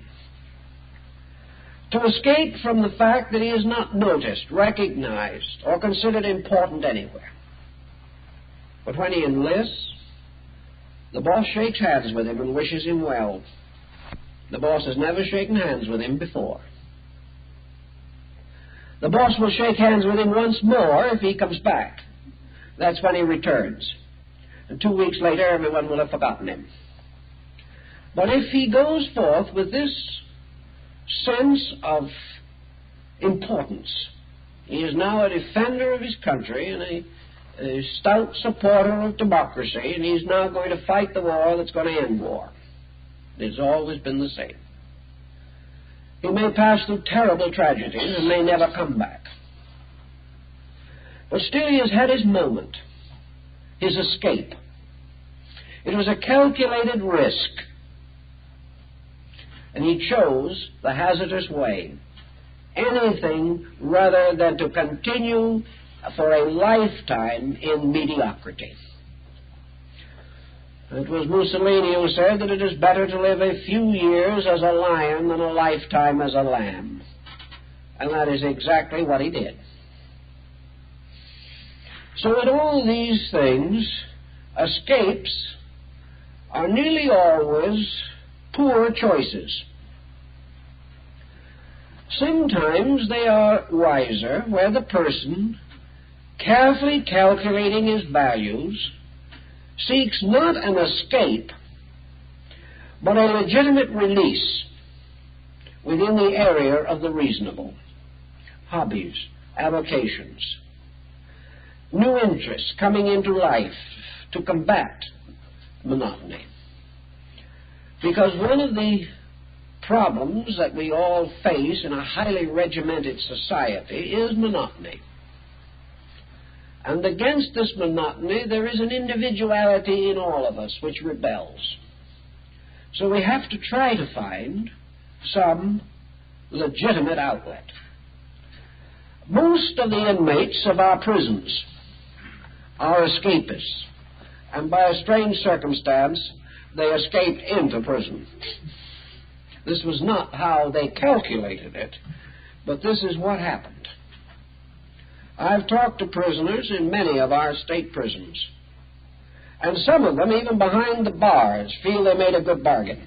to escape from the fact that he is not noticed, recognized, or considered important anywhere. But when he enlists, The boss shakes hands with him and wishes him well. The boss has never shaken hands with him before. The boss will shake hands with him once more if he comes back. That's when he returns. And 2 weeks later, everyone will have forgotten him. But if he goes forth with this sense of importance, he is now a defender of his country and a stout supporter of democracy, and he's now going to fight the war that's going to end war. It's always been the same. He may pass through terrible tragedies and may never come back. But still he has had his moment, his escape. It was a calculated risk, and he chose the hazardous way. Anything rather than to continue for a lifetime in mediocrity. It was Mussolini who said that it is better to live a few years as a lion than a lifetime as a lamb. And that is exactly what he did. So in all these things, escapes are nearly always poor choices. Sometimes they are wiser, where the person, carefully calculating his values, seeks not an escape, but a legitimate release within the area of the reasonable. Hobbies, avocations, new interests coming into life to combat monotony. Because one of the problems that we all face in a highly regimented society is monotony. And against this monotony, there is an individuality in all of us which rebels. So we have to try to find some legitimate outlet. Most of the inmates of our prisons are escapists, and by a strange circumstance, they escaped into prison. This was not how they calculated it, but this is what happened. I've talked to prisoners in many of our state prisons, and some of them, even behind the bars, feel they made a good bargain.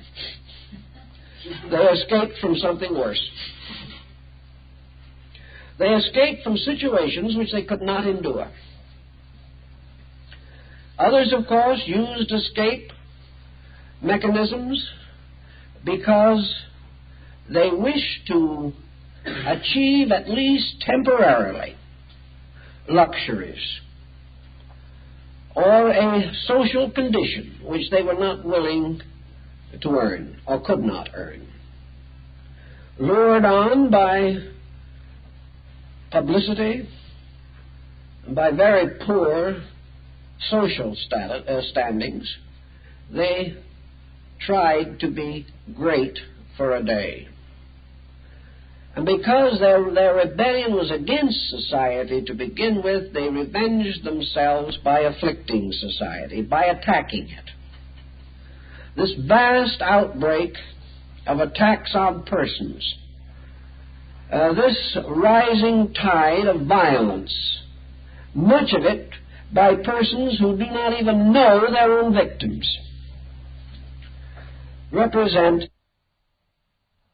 They escaped from something worse. They escaped from situations which they could not endure. Others, of course, used escape mechanisms because they wished to achieve, at least temporarily, luxuries or a social condition which they were not willing to earn or could not earn. Lured on by publicity and by very poor social standings, they tried to be great for a day. And because their rebellion was against society to begin with, they revenged themselves by afflicting society, by attacking it. This vast outbreak of attacks on persons, this rising tide of violence, much of it by persons who do not even know their own victims, represent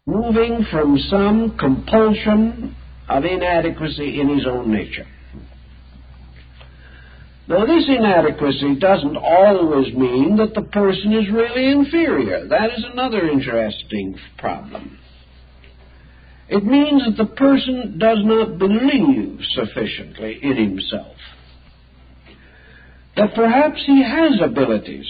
moving from some compulsion of inadequacy in his own nature. Now, this inadequacy doesn't always mean that the person is really inferior. That is another interesting problem. It means that the person does not believe sufficiently in himself, that perhaps he has abilities,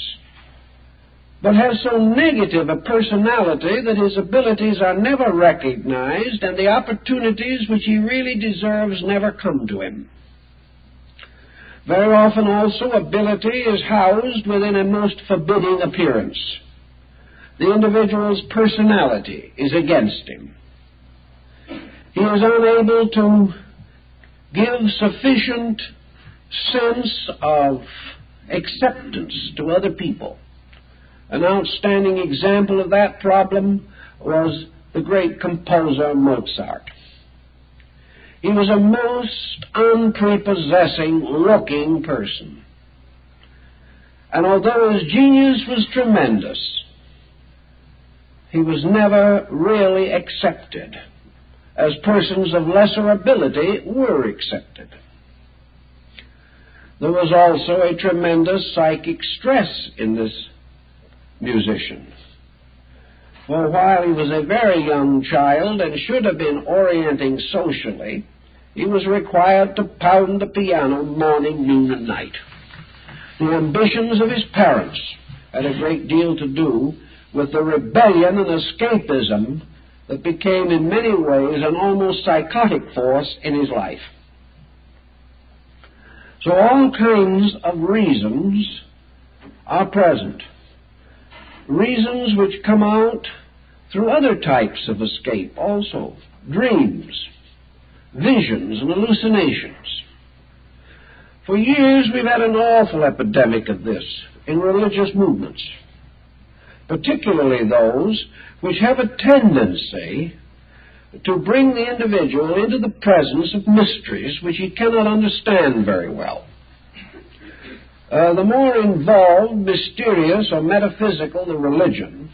but has so negative a personality that his abilities are never recognized and the opportunities which he really deserves never come to him. Very often also ability is housed within a most forbidding appearance. The individual's personality is against him. He is unable to give sufficient sense of acceptance to other people. An outstanding example of that problem was the great composer Mozart. He was a most unprepossessing looking person. And although his genius was tremendous, he was never really accepted as persons of lesser ability were accepted. There was also a tremendous psychic stress in this musician. For while he was a very young child and should have been orienting socially, he was required to pound the piano morning, noon, and night. The ambitions of his parents had a great deal to do with the rebellion and escapism that became in many ways an almost psychotic force in his life. So all kinds of reasons are present. Reasons which come out through other types of escape also. Dreams, visions, and hallucinations. For years we've had an awful epidemic of this in religious movements, particularly those which have a tendency to bring the individual into the presence of mysteries which he cannot understand very well. The more involved, mysterious, or metaphysical the religion,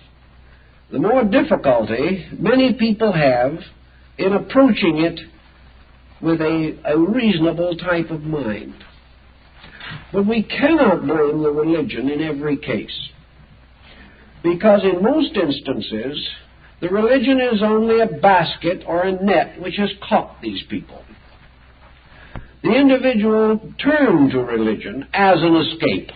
the more difficulty many people have in approaching it with a reasonable type of mind. But we cannot blame the religion in every case, because in most instances, the religion is only a basket or a net which has caught these people. The individual turned to religion as an escape.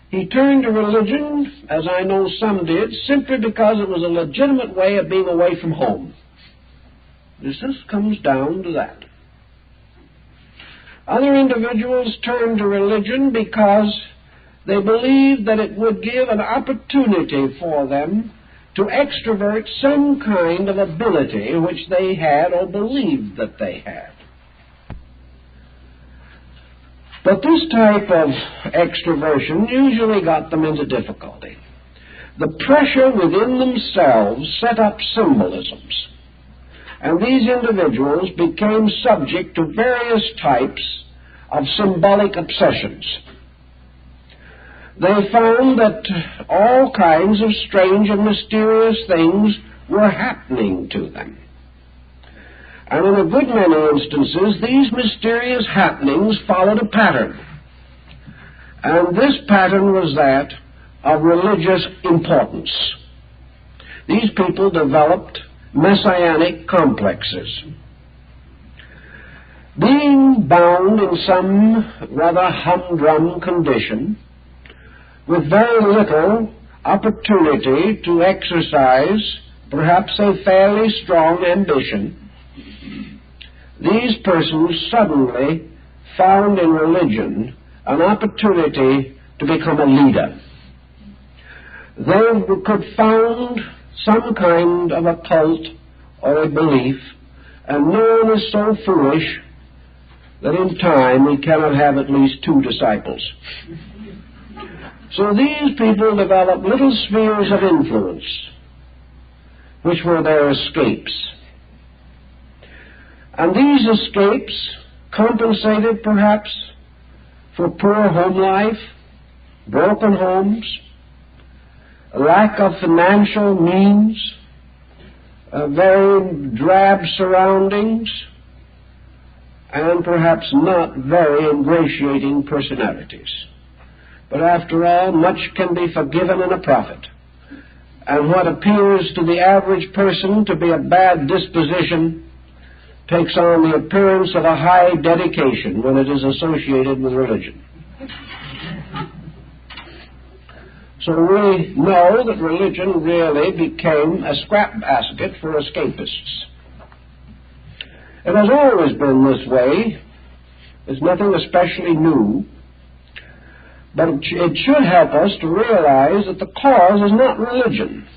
He turned to religion, as I know some did, simply because it was a legitimate way of being away from home. This just comes down to that. Other individuals turned to religion because they believed that it would give an opportunity for them to extrovert some kind of ability which they had or believed that they had. But this type of extroversion usually got them into difficulty. The pressure within themselves set up symbolisms, and these individuals became subject to various types of symbolic obsessions. They found that all kinds of strange and mysterious things were happening to them. And in a good many instances, these mysterious happenings followed a pattern. And this pattern was that of religious importance. These people developed messianic complexes. Being bound in some rather humdrum condition, with very little opportunity to exercise perhaps a fairly strong ambition, these persons suddenly found in religion an opportunity to become a leader. They could found some kind of a cult or a belief, and no one is so foolish that in time he cannot have at least 2 disciples. So these people developed little spheres of influence, which were their escapes. And these escapes compensated perhaps for poor home life, broken homes, a lack of financial means, very drab surroundings, and perhaps not very ingratiating personalities. But after all, much can be forgiven in a prophet. And what appears to the average person to be a bad disposition takes on the appearance of a high dedication when it is associated with religion. So we know that religion really became a scrap basket for escapists. It has always been this way. There's nothing especially new. But it should help us to realize that the cause is not religion.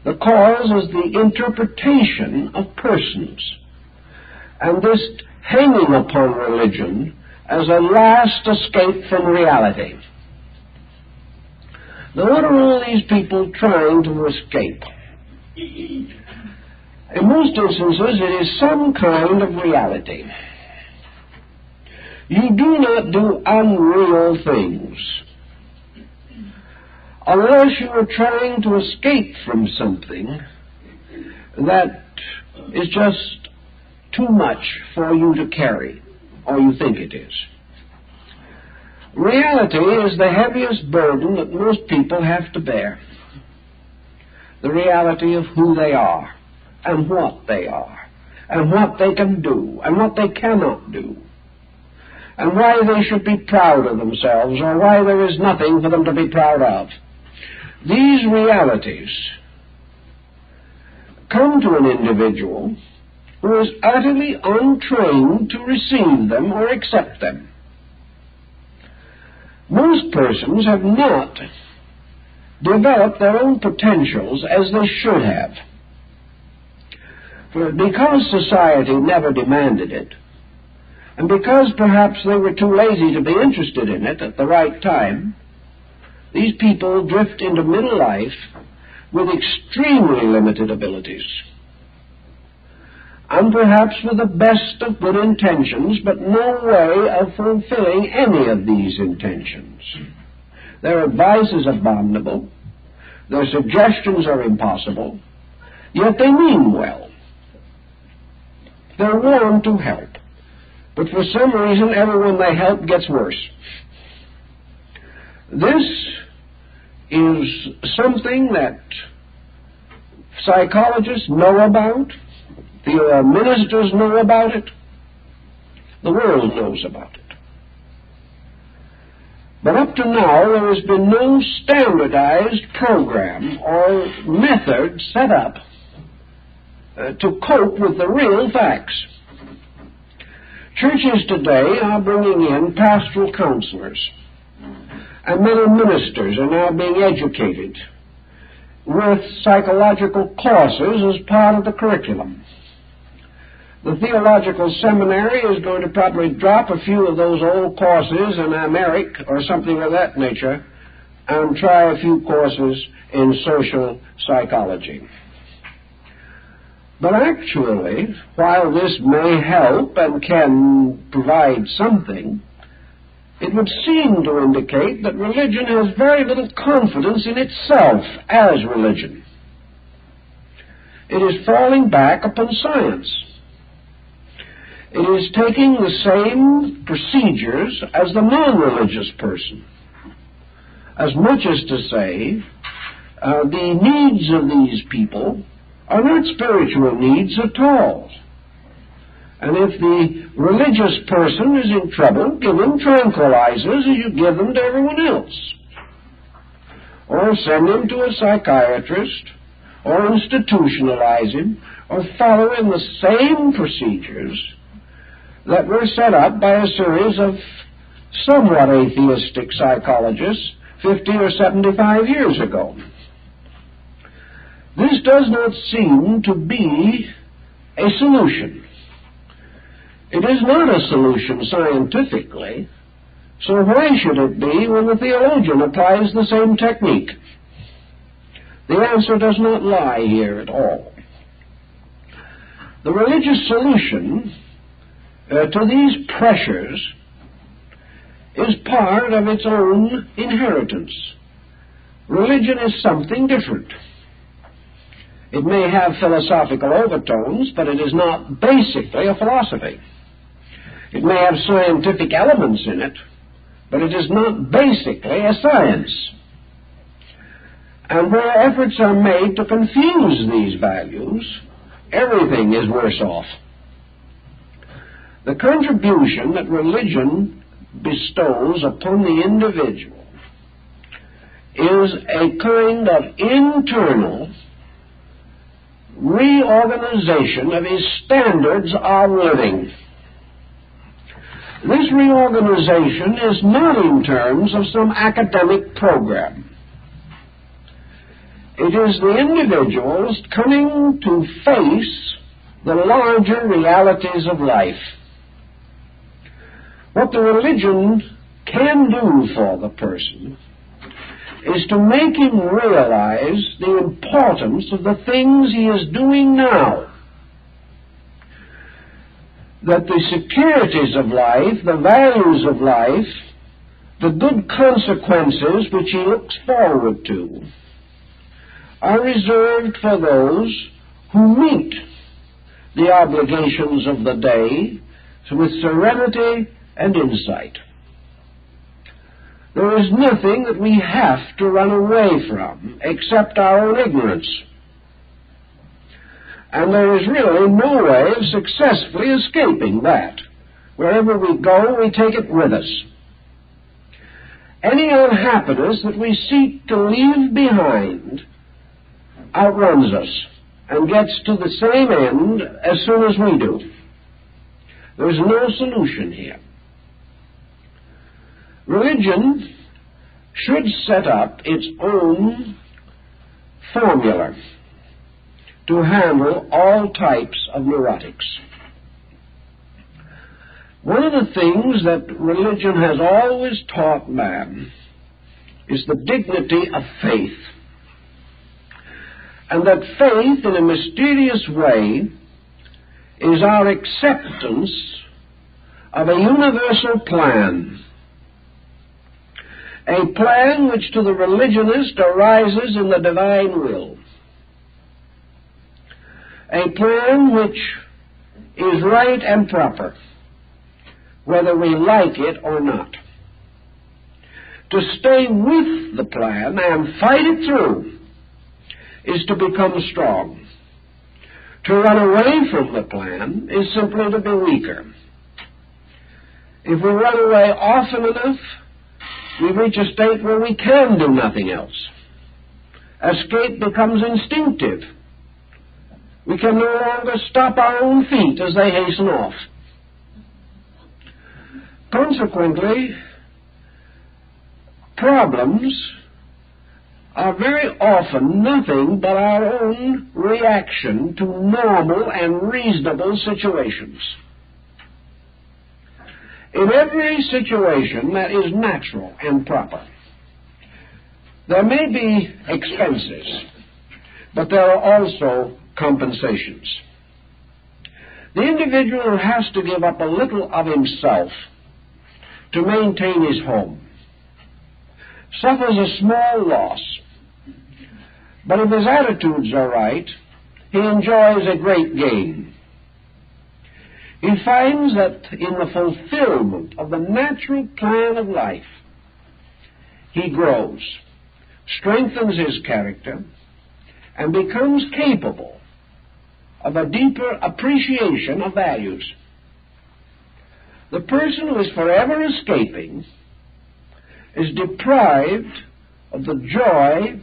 The cause is the interpretation of persons, and this hanging upon religion as a last escape from reality. Now, what are all these people trying to escape? In most instances, it is some kind of reality. You do not do unreal things unless you are trying to escape from something that is just too much for you to carry, or you think it is. Reality is the heaviest burden that most people have to bear. The reality of who they are, and what they are, and what they can do, and what they cannot do, and why they should be proud of themselves, or why there is nothing for them to be proud of. These realities come to an individual who is utterly untrained to receive them or accept them. Most persons have not developed their own potentials as they should have. Because society never demanded it, and because perhaps they were too lazy to be interested in it at the right time, these people drift into middle life with extremely limited abilities, and perhaps with the best of good intentions, but no way of fulfilling any of these intentions. Their advice is abominable, their suggestions are impossible, yet they mean well. They're warned to help, but for some reason everyone they help gets worse. This is something that psychologists know about, the ministers know about it, the world knows about it. But up to now there has been no standardized program or method set up to cope with the real facts. Churches today are bringing in pastoral counselors, and many ministers are now being educated with psychological courses as part of the curriculum. The theological seminary is going to probably drop a few of those old courses in Americ or something of that nature and try a few courses in social psychology. But actually, while this may help and can provide something, it would seem to indicate that religion has very little confidence in itself as religion. It is falling back upon science. It is taking the same procedures as the non-religious person, as much as to say the needs of these people are not spiritual needs at all. And if the religious person is in trouble, give him tranquilizers as you give them to everyone else. Or send him to a psychiatrist, or institutionalize him, or follow in the same procedures that were set up by a series of somewhat atheistic psychologists 50 or 75 years ago. This does not seem to be a solution. It is not a solution scientifically, so why should it be when the theologian applies the same technique? The answer does not lie here at all. The religious solution to these pressures is part of its own inheritance. Religion is something different. It may have philosophical overtones, but it is not basically a philosophy. It may have scientific elements in it, but it is not basically a science. And where efforts are made to confuse these values, everything is worse off. The contribution that religion bestows upon the individual is a kind of internal reorganization of his standards of living. This reorganization is not in terms of some academic program. It is the individuals coming to face the larger realities of life. What the religion can do for the person is to make him realize the importance of the things he is doing now. that the securities of life, the values of life, the good consequences which he looks forward to, are reserved for those who meet the obligations of the day with serenity and insight. There is nothing that we have to run away from except our own ignorance. And there is really no way of successfully escaping that. Wherever we go, we take it with us. Any unhappiness that we seek to leave behind outruns us and gets to the same end as soon as we do. There's no solution here. Religion should set up its own formula to handle all types of neurotics. One of the things that religion has always taught man is the dignity of faith. And that faith, in a mysterious way, is our acceptance of a universal plan. A plan which to the religionist arises in the divine will. A plan which is right and proper, whether we like it or not. To stay with the plan and fight it through is to become strong. To run away from the plan is simply to be weaker. If we run away often enough, we reach a state where we can do nothing else. Escape becomes instinctive. We can no longer stop our own feet as they hasten off. Consequently, problems are very often nothing but our own reaction to normal and reasonable situations. In every situation that is natural and proper, there may be expenses, but there are also compensations. The individual has to give up a little of himself to maintain his home, suffers a small loss, but if his attitudes are right, he enjoys a great gain. He finds that in the fulfillment of the natural plan of life, he grows, strengthens his character, and becomes capable of a deeper appreciation of values. The person who is forever escaping is deprived of the joy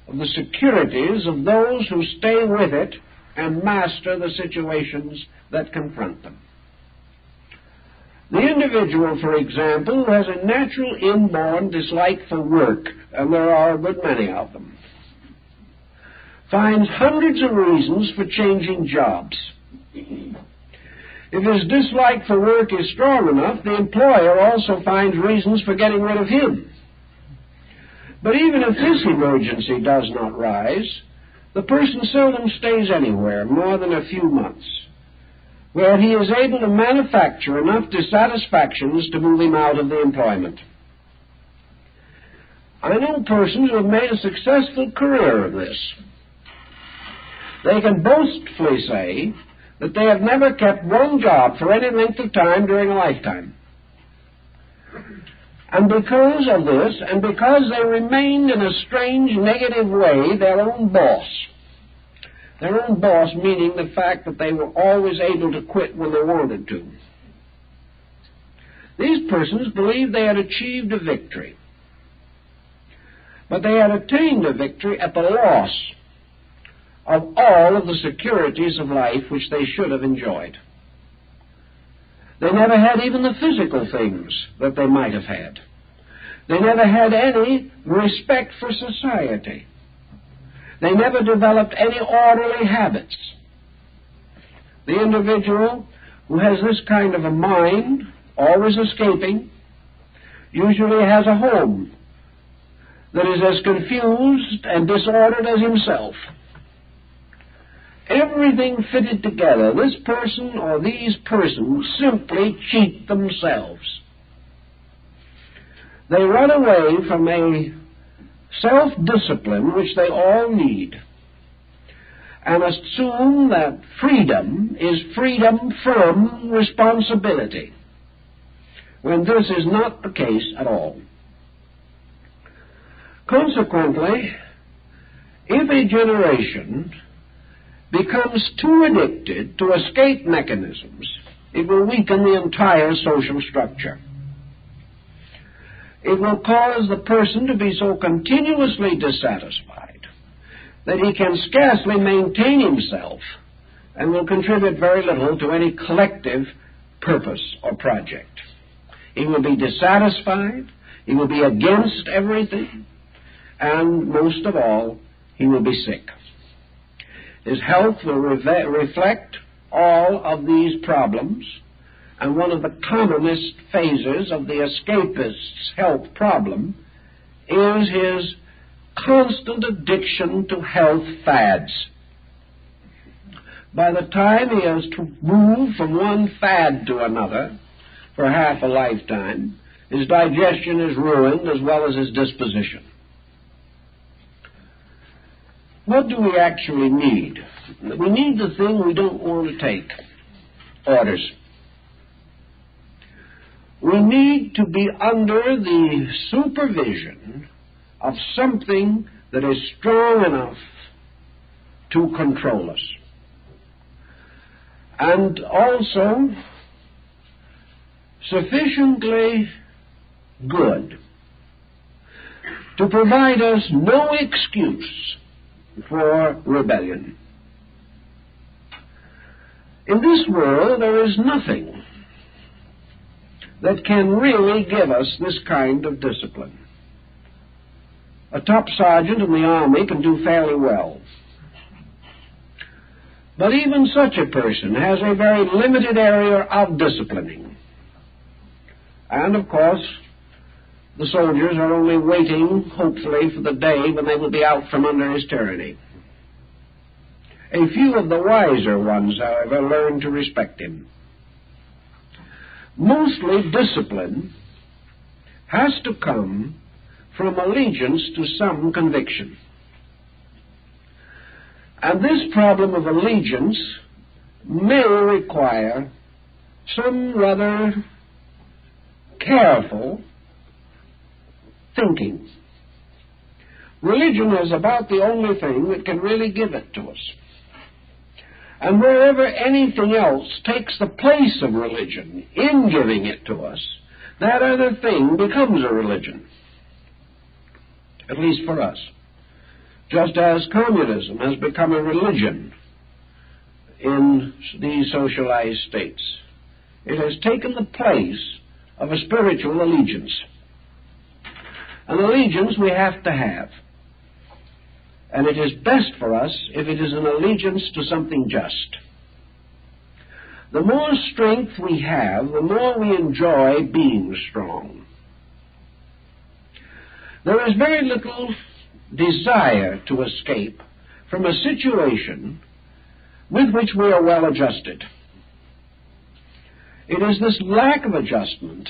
of the securities of those who stay with it and master the situations that confront them. The individual, for example, who has a natural inborn dislike for work, and there are a good many of them, finds hundreds of reasons for changing jobs. If his dislike for work is strong enough, the employer also finds reasons for getting rid of him. But even if this emergency does not rise, the person seldom stays anywhere more than a few months, where he is able to manufacture enough dissatisfactions to move him out of the employment. I know persons who have made a successful career of this. They can boastfully say that they have never kept one job for any length of time during a lifetime. And because of this, and because they remained in a strange, negative way their own boss meaning the fact that they were always able to quit when they wanted to, these persons believed they had achieved a victory. But they had attained a victory at the loss of all of the securities of life which they should have enjoyed. They never had even the physical things that they might have had. They never had any respect for society. They never developed any orderly habits. The individual who has this kind of a mind, always escaping, usually has a home that is as confused and disordered as himself. everything fitted together. This person or these persons simply cheat themselves. They run away from a self-discipline which they all need, and assume that freedom is freedom from responsibility, when this is not the case at all. Consequently, if a generation becomes too addicted to escape mechanisms, it will weaken the entire social structure. It will cause the person to be so continuously dissatisfied that he can scarcely maintain himself and will contribute very little to any collective purpose or project. He will be dissatisfied, he will be against everything, and most of all, he will be sick. His health will reflect all of these problems, and one of the commonest phases of the escapist's health problem is his constant addiction to health fads. By the time he has to move from one fad to another for half a lifetime, his digestion is ruined as well as his disposition. What do we actually need? We need the thing we don't want to take: orders. We need to be under the supervision of something that is strong enough to control us, and also sufficiently good to provide us no excuse for rebellion. In this world, there is nothing that can really give us this kind of discipline. A top sergeant in the army can do fairly well, but even such a person has a very limited area of disciplining. And of course, the soldiers are only waiting, hopefully, for the day when they will be out from under his tyranny. A few of the wiser ones, however, learn to respect him. Mostly discipline has to come from allegiance to some conviction. And this problem of allegiance may require some rather careful thinking. Religion is about the only thing that can really give it to us. And wherever anything else takes the place of religion in giving it to us, that other thing becomes a religion, at least for us. Just as communism has become a religion in these socialized states, it has taken the place of a spiritual allegiance. An allegiance we have to have. And it is best for us if it is an allegiance to something just. The more strength we have, the more we enjoy being strong. There is very little desire to escape from a situation with which we are well adjusted. It is this lack of adjustment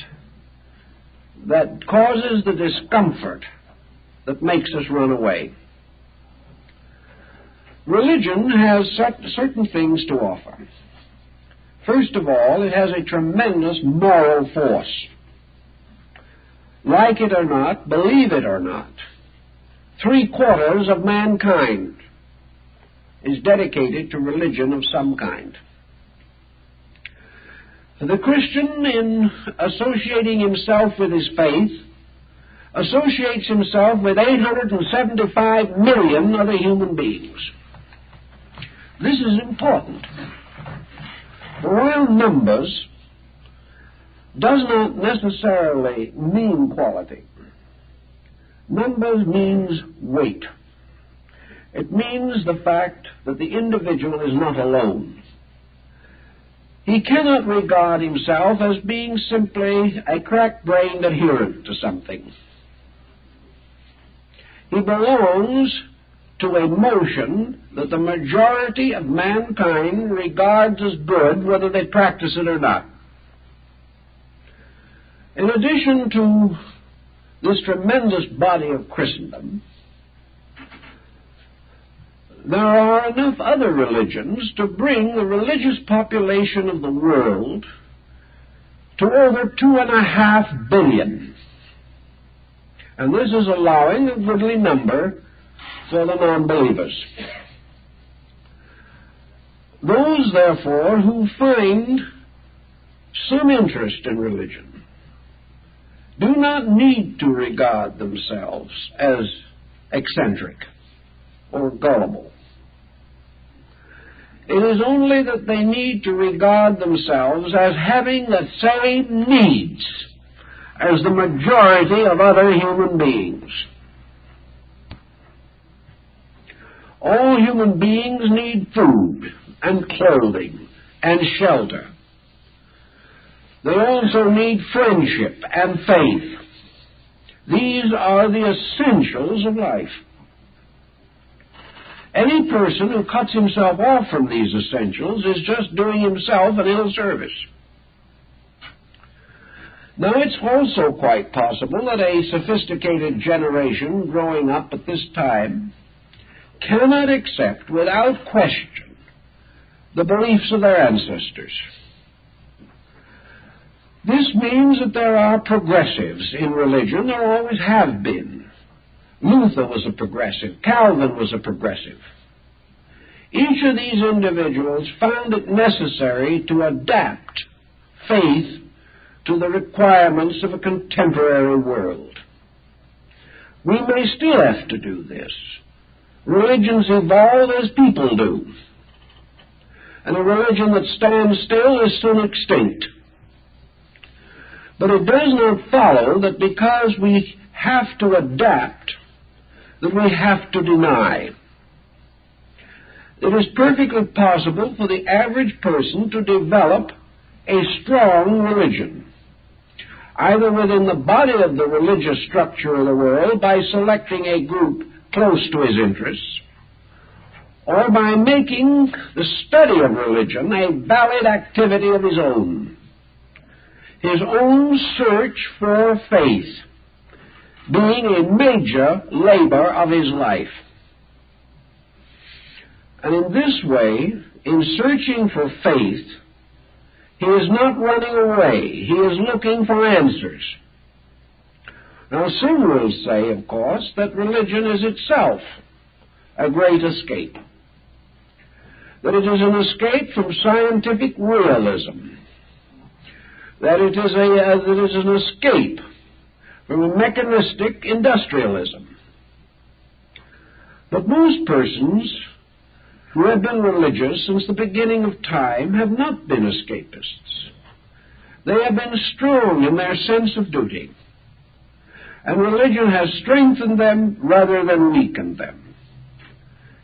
that causes the discomfort that makes us run away. Religion has certain things to offer. First of all, it has a tremendous moral force. Like it or not, believe it or not, 3/4 of mankind is dedicated to religion of some kind. The Christian, in associating himself with his faith, associates himself with 875 million other human beings. This is important. While numbers does not necessarily mean quality, numbers means weight. It means the fact that the individual is not alone. He cannot regard himself as being simply a crack-brained adherent to something. He belongs to a motion that the majority of mankind regards as good, whether they practice it or not. In addition to this tremendous body of Christendom, there are enough other religions to bring the religious population of the world to over 2.5 billion. And this is allowing a goodly number for the non-believers. Those, therefore, who find some interest in religion do not need to regard themselves as eccentric or gullible. It is only that they need to regard themselves as having the same needs as the majority of other human beings. All human beings need food and clothing and shelter. They also need friendship and faith. These are the essentials of life. Any person who cuts himself off from these essentials is just doing himself an ill service. Now, it's also quite possible that a sophisticated generation growing up at this time cannot accept without question the beliefs of their ancestors. This means that there are progressives in religion. There always have been. Luther was a progressive. Calvin was a progressive. Each of these individuals found it necessary to adapt faith to the requirements of a contemporary world. We may still have to do this. Religions evolve as people do. And a religion that stands still is soon extinct. But it does not follow that because we have to adapt, that we have to deny. It is perfectly possible for the average person to develop a strong religion, either within the body of the religious structure of the world by selecting a group close to his interests, or by making the study of religion a valid activity of his own search for faith being a major labor of his life. And in this way, in searching for faith, he is not running away. He is looking for answers. Now, some will say, of course, that religion is itself a great escape, that it is an escape from scientific realism, that it is an escape from a mechanistic industrialism. But most persons who have been religious since the beginning of time have not been escapists. They have been strong in their sense of duty, and religion has strengthened them rather than weakened them.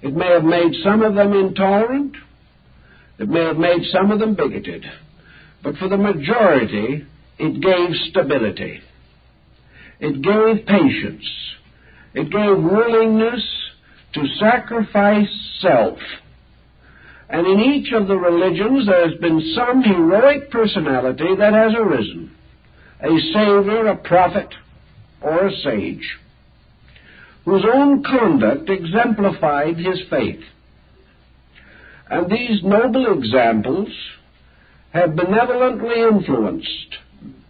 It may have made some of them intolerant, it may have made some of them bigoted, but for the majority, it gave stability. It gave patience. It gave willingness to sacrifice self. And in each of the religions, there has been some heroic personality that has arisen, a savior, a prophet, or a sage, whose own conduct exemplified his faith. And these noble examples have benevolently influenced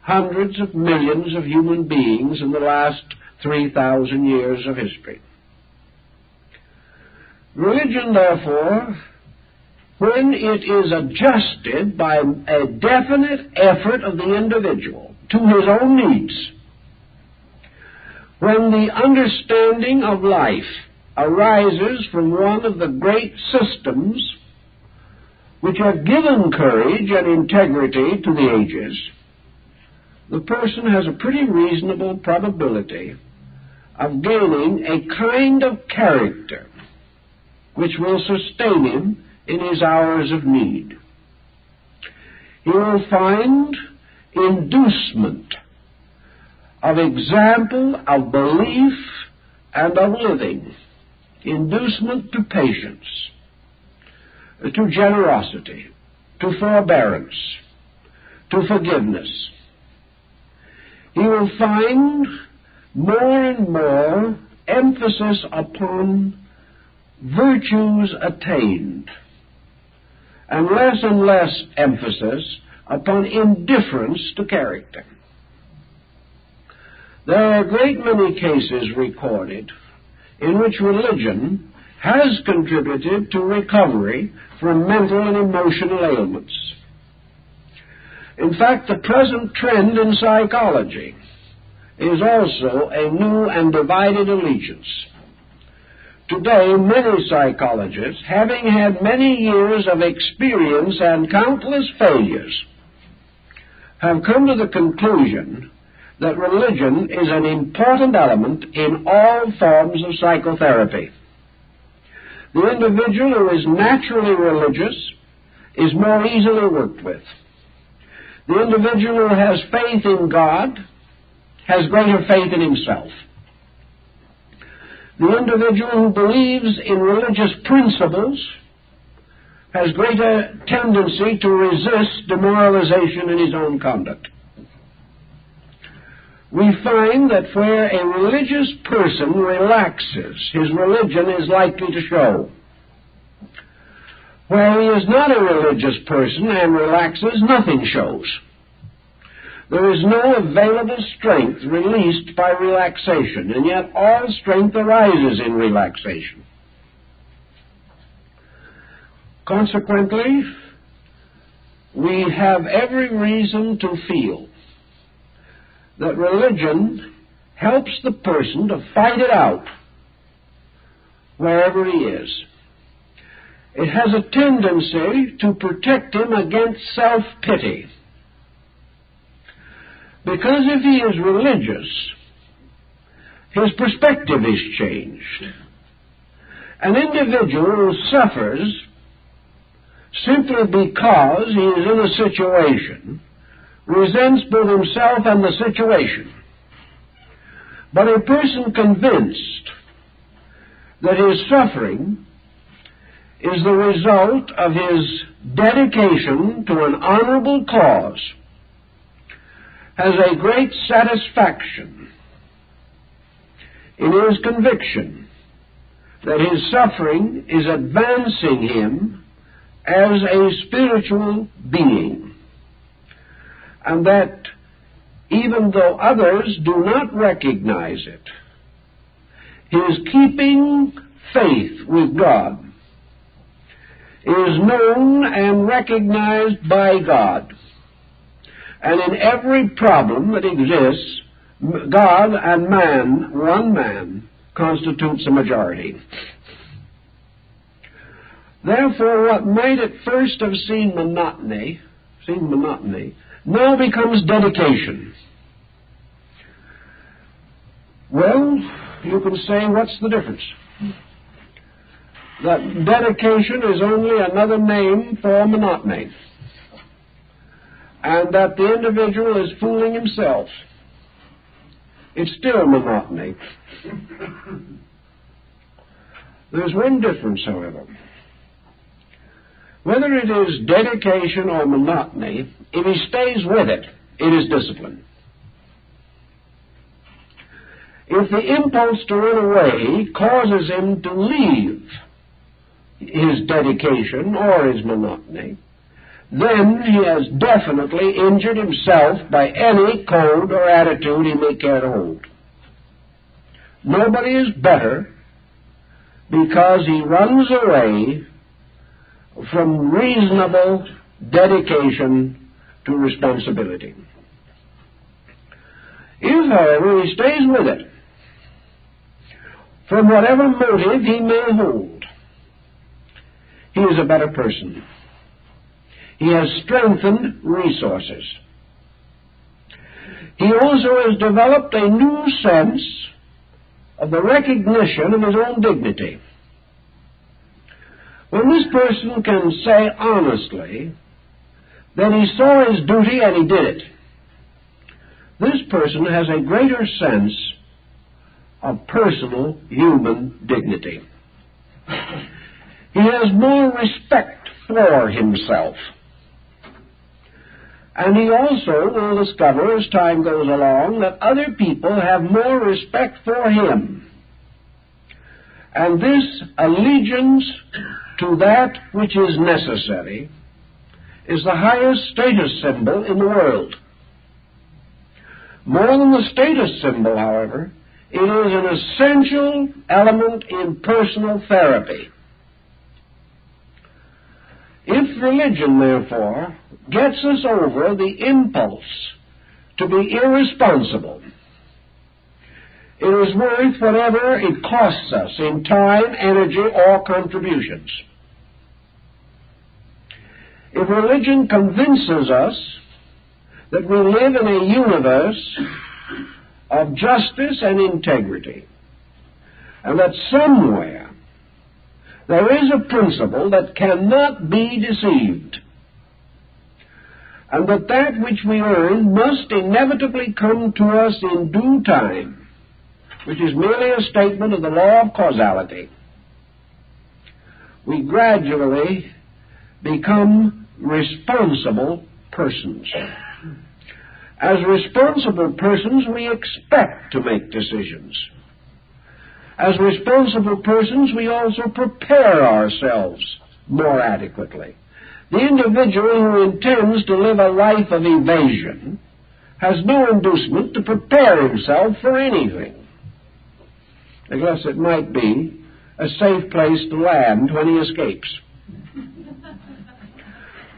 hundreds of millions of human beings in the last 3,000 years of history. Religion, therefore, when it is adjusted by a definite effort of the individual to his own needs, when the understanding of life arises from one of the great systems which have given courage and integrity to the ages, the person has a pretty reasonable probability of gaining a kind of character which will sustain him in his hours of need. He will find inducement of example, of belief, and of living inducement to patience, to generosity, to forbearance, to forgiveness. He will find more and more emphasis upon virtues attained, and less emphasis upon indifference to character. There are a great many cases recorded in which religion has contributed to recovery from mental and emotional ailments. In fact, the present trend in psychology is also a new and divided allegiance. Today, many psychologists, having had many years of experience and countless failures, have come to the conclusion that religion is an important element in all forms of psychotherapy. The individual who is naturally religious is more easily worked with. The individual who has faith in God has greater faith in himself. The individual who believes in religious principles has greater tendency to resist demoralization in his own conduct. We find that where a religious person relaxes, his religion is likely to show. Where he is not a religious person and relaxes, nothing shows. There is no available strength released by relaxation, and yet all strength arises in relaxation. Consequently, we have every reason to feel that religion helps the person to fight it out wherever he is. It has a tendency to protect him against self-pity. Because if he is religious, his perspective is changed. An individual who suffers simply because he is in a situation resents both himself and the situation. But a person convinced that his suffering is the result of his dedication to an honorable cause has a great satisfaction in his conviction that his suffering is advancing him as a spiritual being, and that even though others do not recognize it, his keeping faith with God is known and recognized by God. And in every problem that exists, God and man, one man, constitutes a majority. Therefore, what might at first have seemed monotony, now becomes dedication. Well, you can say, what's the difference? That dedication is only another name for monotony, and that the individual is fooling himself. It's still monotony. There's one difference, however. Whether it is dedication or monotony, if he stays with it, it is discipline. If the impulse to run away causes him to leave his dedication or his monotony, then he has definitely injured himself by any code or attitude he may care to hold. Nobody is better because he runs away from reasonable dedication to responsibility. If, however, he stays with it, from whatever motive he may hold, he is a better person. He has strengthened resources. He also has developed a new sense of the recognition of his own dignity. When this person can say honestly that he saw his duty and he did it, this person has a greater sense of personal human dignity. He has more respect for himself. And he also will discover as time goes along that other people have more respect for him. And this allegiance to that which is necessary is the highest status symbol in the world. More than the status symbol, however, it is an essential element in personal therapy. If religion, therefore, gets us over the impulse to be irresponsible, it is worth whatever it costs us in time, energy, or contributions. If religion convinces us that we live in a universe of justice and integrity, and that somewhere there is a principle that cannot be deceived, and that that which we earn must inevitably come to us in due time, which is merely a statement of the law of causality, we gradually become responsible persons. As responsible persons, we expect to make decisions. As responsible persons, we also prepare ourselves more adequately. The individual who intends to live a life of evasion has no inducement to prepare himself for anything, unless it might be a safe place to land when he escapes.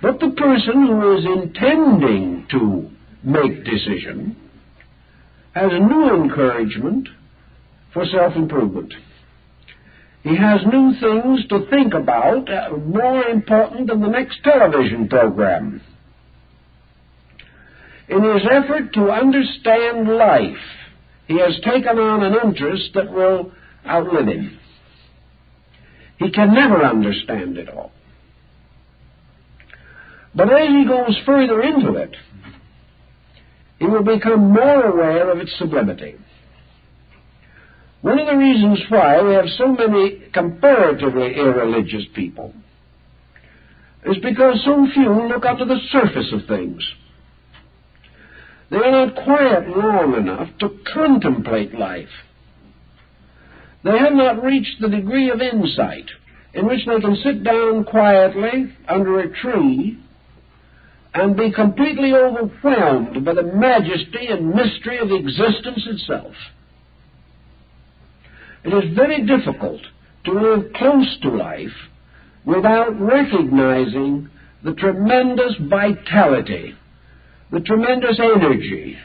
But the person who is intending to make decision has new encouragement for self-improvement. He has new things to think about, more important than the next television program. In his effort to understand life, he has taken on an interest that will outlive him. He can never understand it all. But as he goes further into it, he will become more aware of its sublimity. One of the reasons why we have so many comparatively irreligious people is because so few look up to the surface of things. They are not quiet long enough to contemplate life. They have not reached the degree of insight in which they can sit down quietly under a tree and be completely overwhelmed by the majesty and mystery of existence itself. It is very difficult to live close to life without recognizing the tremendous vitality, the tremendous energy,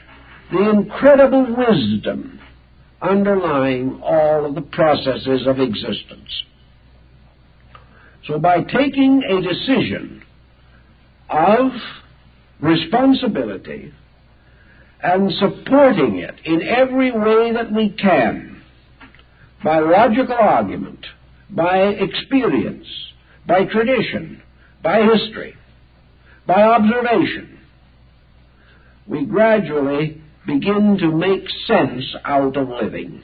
the incredible wisdom underlying all of the processes of existence. So by taking a decision of responsibility and supporting it in every way that we can, by logical argument, by experience, by tradition, by history, by observation, we gradually begin to make sense out of living.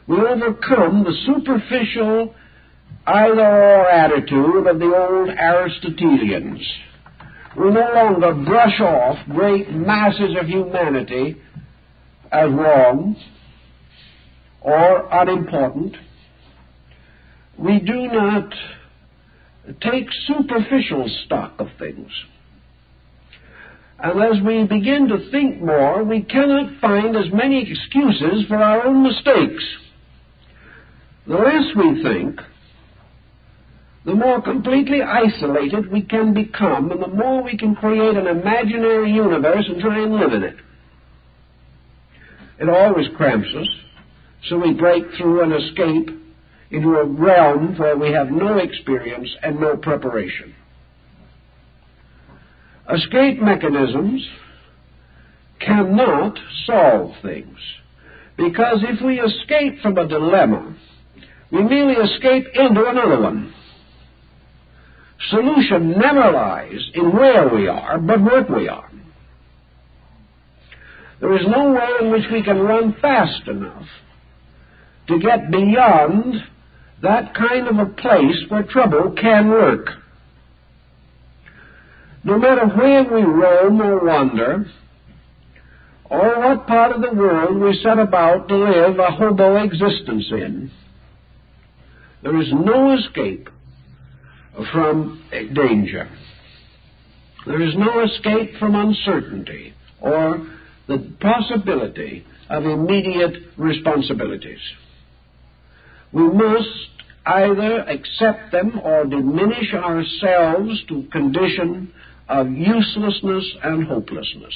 We overcome the superficial either-or attitude of the old Aristotelians. We no longer brush off great masses of humanity as wrong or unimportant. We do not take superficial stock of things. And as we begin to think more, we cannot find as many excuses for our own mistakes. The less we think, the more completely isolated we can become, and the more we can create an imaginary universe and try and live in it. It always cramps us, so we break through and escape into a realm where we have no experience and no preparation. Escape mechanisms cannot solve things, because if we escape from a dilemma, we merely escape into another one. Solution never lies in where we are, but what we are. There is no way in which we can run fast enough to get beyond that kind of a place where trouble can lurk. No matter where we roam or wander, or what part of the world we set about to live a hobo existence in, there is no escape from danger. There is no escape from uncertainty or the possibility of immediate responsibilities. We must either accept them or diminish ourselves to a condition of uselessness and hopelessness.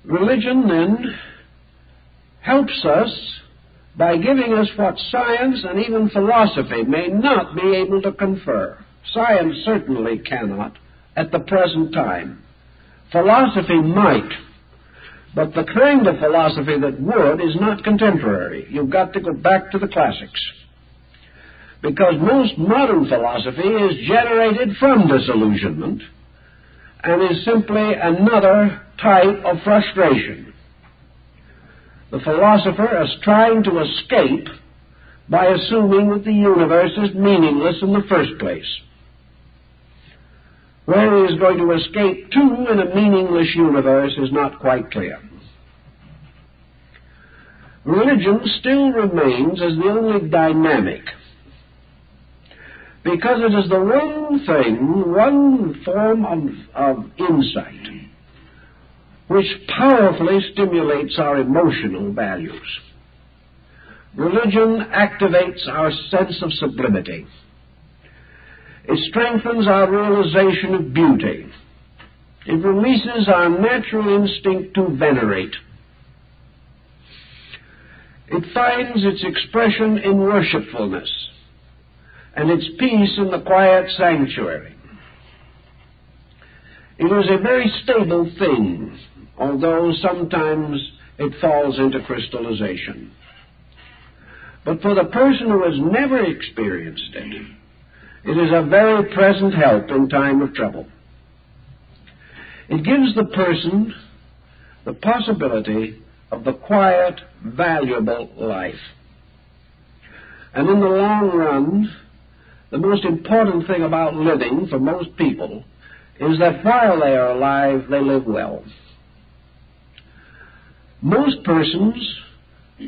Religion, then, helps us by giving us what science and even philosophy may not be able to confer. Science certainly cannot at the present time. Philosophy might, but the kind of philosophy that would is not contemporary. You've got to go back to the classics, because most modern philosophy is generated from disillusionment and is simply another type of frustration. The philosopher is trying to escape by assuming that the universe is meaningless in the first place. Where he is going to escape to in a meaningless universe is not quite clear. Religion still remains as the only dynamic, because it is the one thing, one form of insight which powerfully stimulates our emotional values. Religion activates our sense of sublimity. It strengthens our realization of beauty. It releases our natural instinct to venerate. It finds its expression in worshipfulness and its peace in the quiet sanctuary. It is a very stable thing, although sometimes it falls into crystallization. But for the person who has never experienced it, it is a very present help in time of trouble. It gives the person the possibility of the quiet, valuable life. And in the long run, the most important thing about living for most people is that while they are alive, they live well. Most persons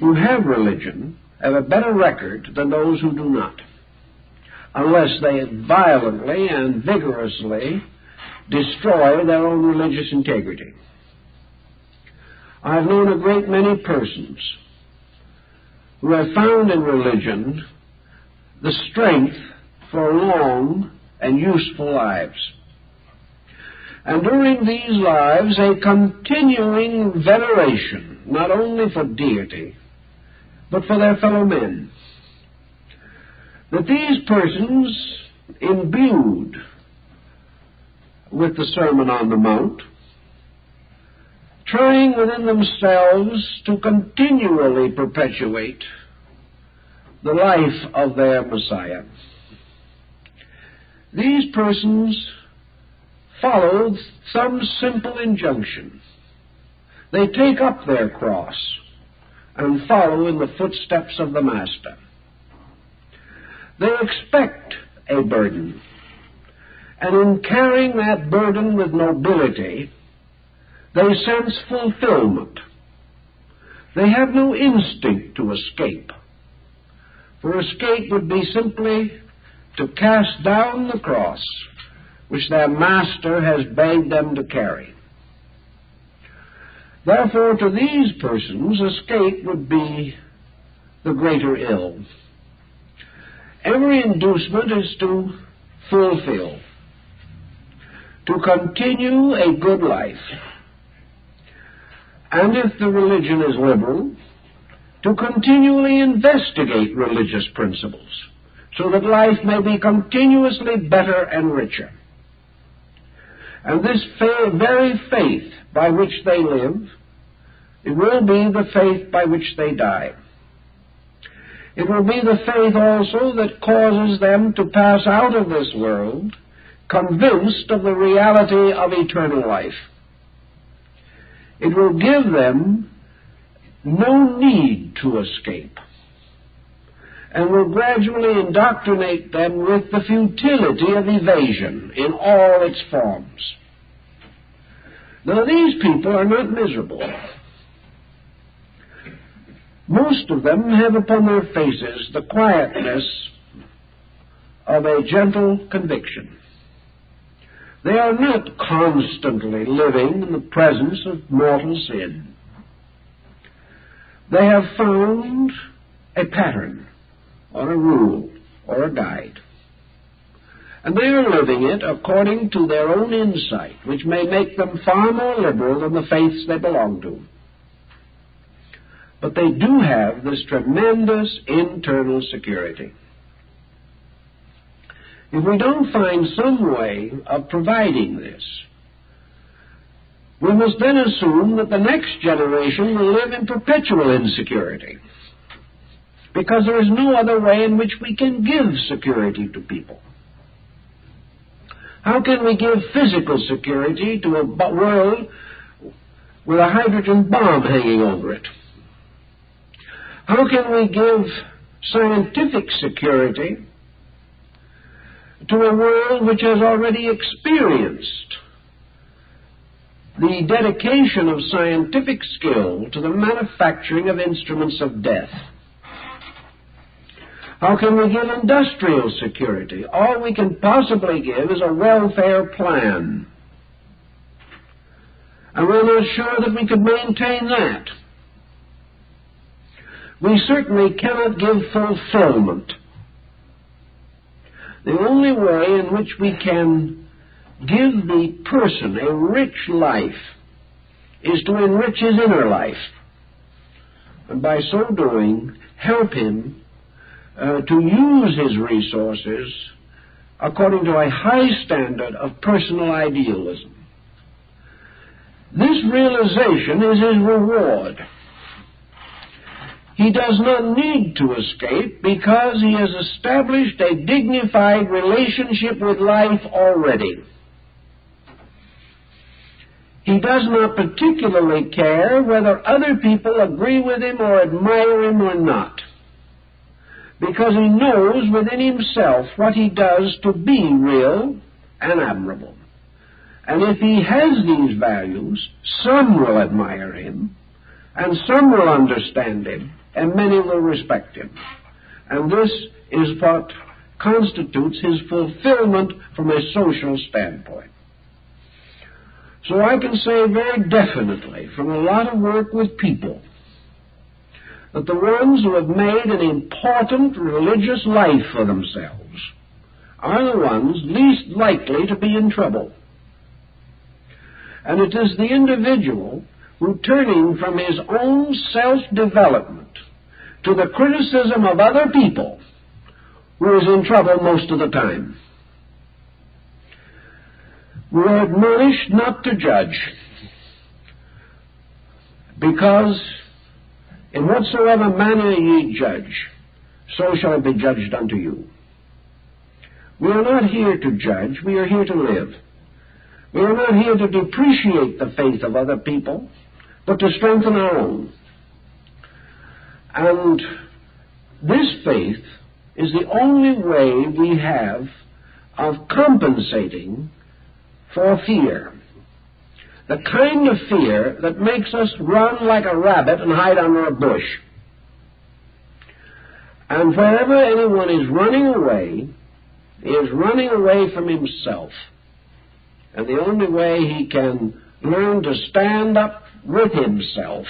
who have religion have a better record than those who do not, unless they violently and vigorously destroy their own religious integrity. I've known a great many persons who have found in religion the strength for long and useful lives. And during these lives, a continuing veneration, not only for deity, but for their fellow men. That these persons, imbued with the Sermon on the Mount, trying within themselves to continually perpetuate the life of their Messiah. These persons follow some simple injunction. They take up their cross and follow in the footsteps of the Master. They expect a burden, and in carrying that burden with nobility, they sense fulfillment. They have no instinct to escape, for escape would be simply to cast down the cross which their Master has begged them to carry. Therefore, to these persons, escape would be the greater ill. Every inducement is to fulfill, to continue a good life, and if the religion is liberal, to continually investigate religious principles, so that life may be continuously better and richer. And this very faith by which they live, it will be the faith by which they die. It will be the faith also that causes them to pass out of this world convinced of the reality of eternal life. It will give them no need to escape. and will gradually indoctrinate them with the futility of evasion in all its forms. Now, these people are not miserable. Most of them have upon their faces the quietness of a gentle conviction. They are not constantly living in the presence of mortal sin. They have found a pattern, or a rule, or a guide. And they are living it according to their own insight, which may make them far more liberal than the faiths they belong to. But they do have this tremendous internal security. If we don't find some way of providing this, we must then assume that the next generation will live in perpetual insecurity, because there is no other way in which we can give security to people. How can we give physical security to a world with a hydrogen bomb hanging over it? How can we give scientific security to a world which has already experienced the dedication of scientific skill to the manufacturing of instruments of death? How can we give industrial security? All we can possibly give is a welfare plan. And we're not sure that we could maintain that. We certainly cannot give fulfillment. The only way in which we can give the person a rich life is to enrich his inner life, and by so doing, help him to use his resources according to a high standard of personal idealism. This realization is his reward. He does not need to escape because he has established a dignified relationship with life already. He does not particularly care whether other people agree with him or admire him or not, because he knows within himself what he does to be real and admirable. And if he has these values, some will admire him, and some will understand him, and many will respect him. And this is what constitutes his fulfillment from a social standpoint. So I can say very definitely, from a lot of work with people, that the ones who have made an important religious life for themselves are the ones least likely to be in trouble. And it is the individual who, turning from his own self-development to the criticism of other people, who is in trouble most of the time. We are admonished not to judge, because in whatsoever manner ye judge, so shall it be judged unto you. We are not here to judge, we are here to live. We are not here to depreciate the faith of other people, but to strengthen our own. And this faith is the only way we have of compensating for fear. The kind of fear that makes us run like a rabbit and hide under a bush. And wherever anyone is running away, he is running away from himself. And the only way he can learn to stand up with himself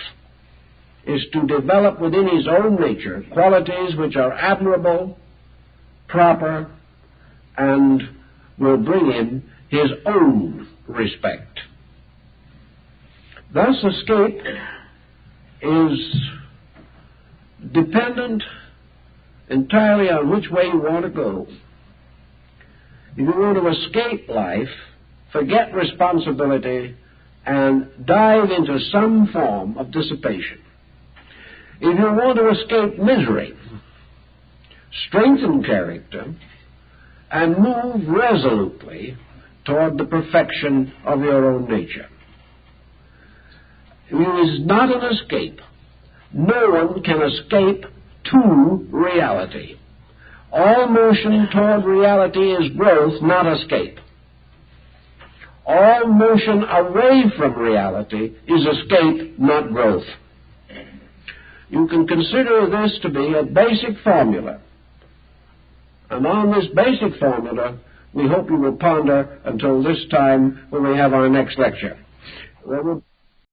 is to develop within his own nature qualities which are admirable, proper, and will bring him his own respect. Thus, escape is dependent entirely on which way you want to go. If you want to escape life, forget responsibility and dive into some form of dissipation. If you want to escape misery, strengthen character and move resolutely toward the perfection of your own nature. It is not an escape. No one can escape to reality. All motion toward reality is growth, not escape. All motion away from reality is escape, not growth. You can consider this to be a basic formula. And on this basic formula, we hope you will ponder until this time when we have our next lecture. There will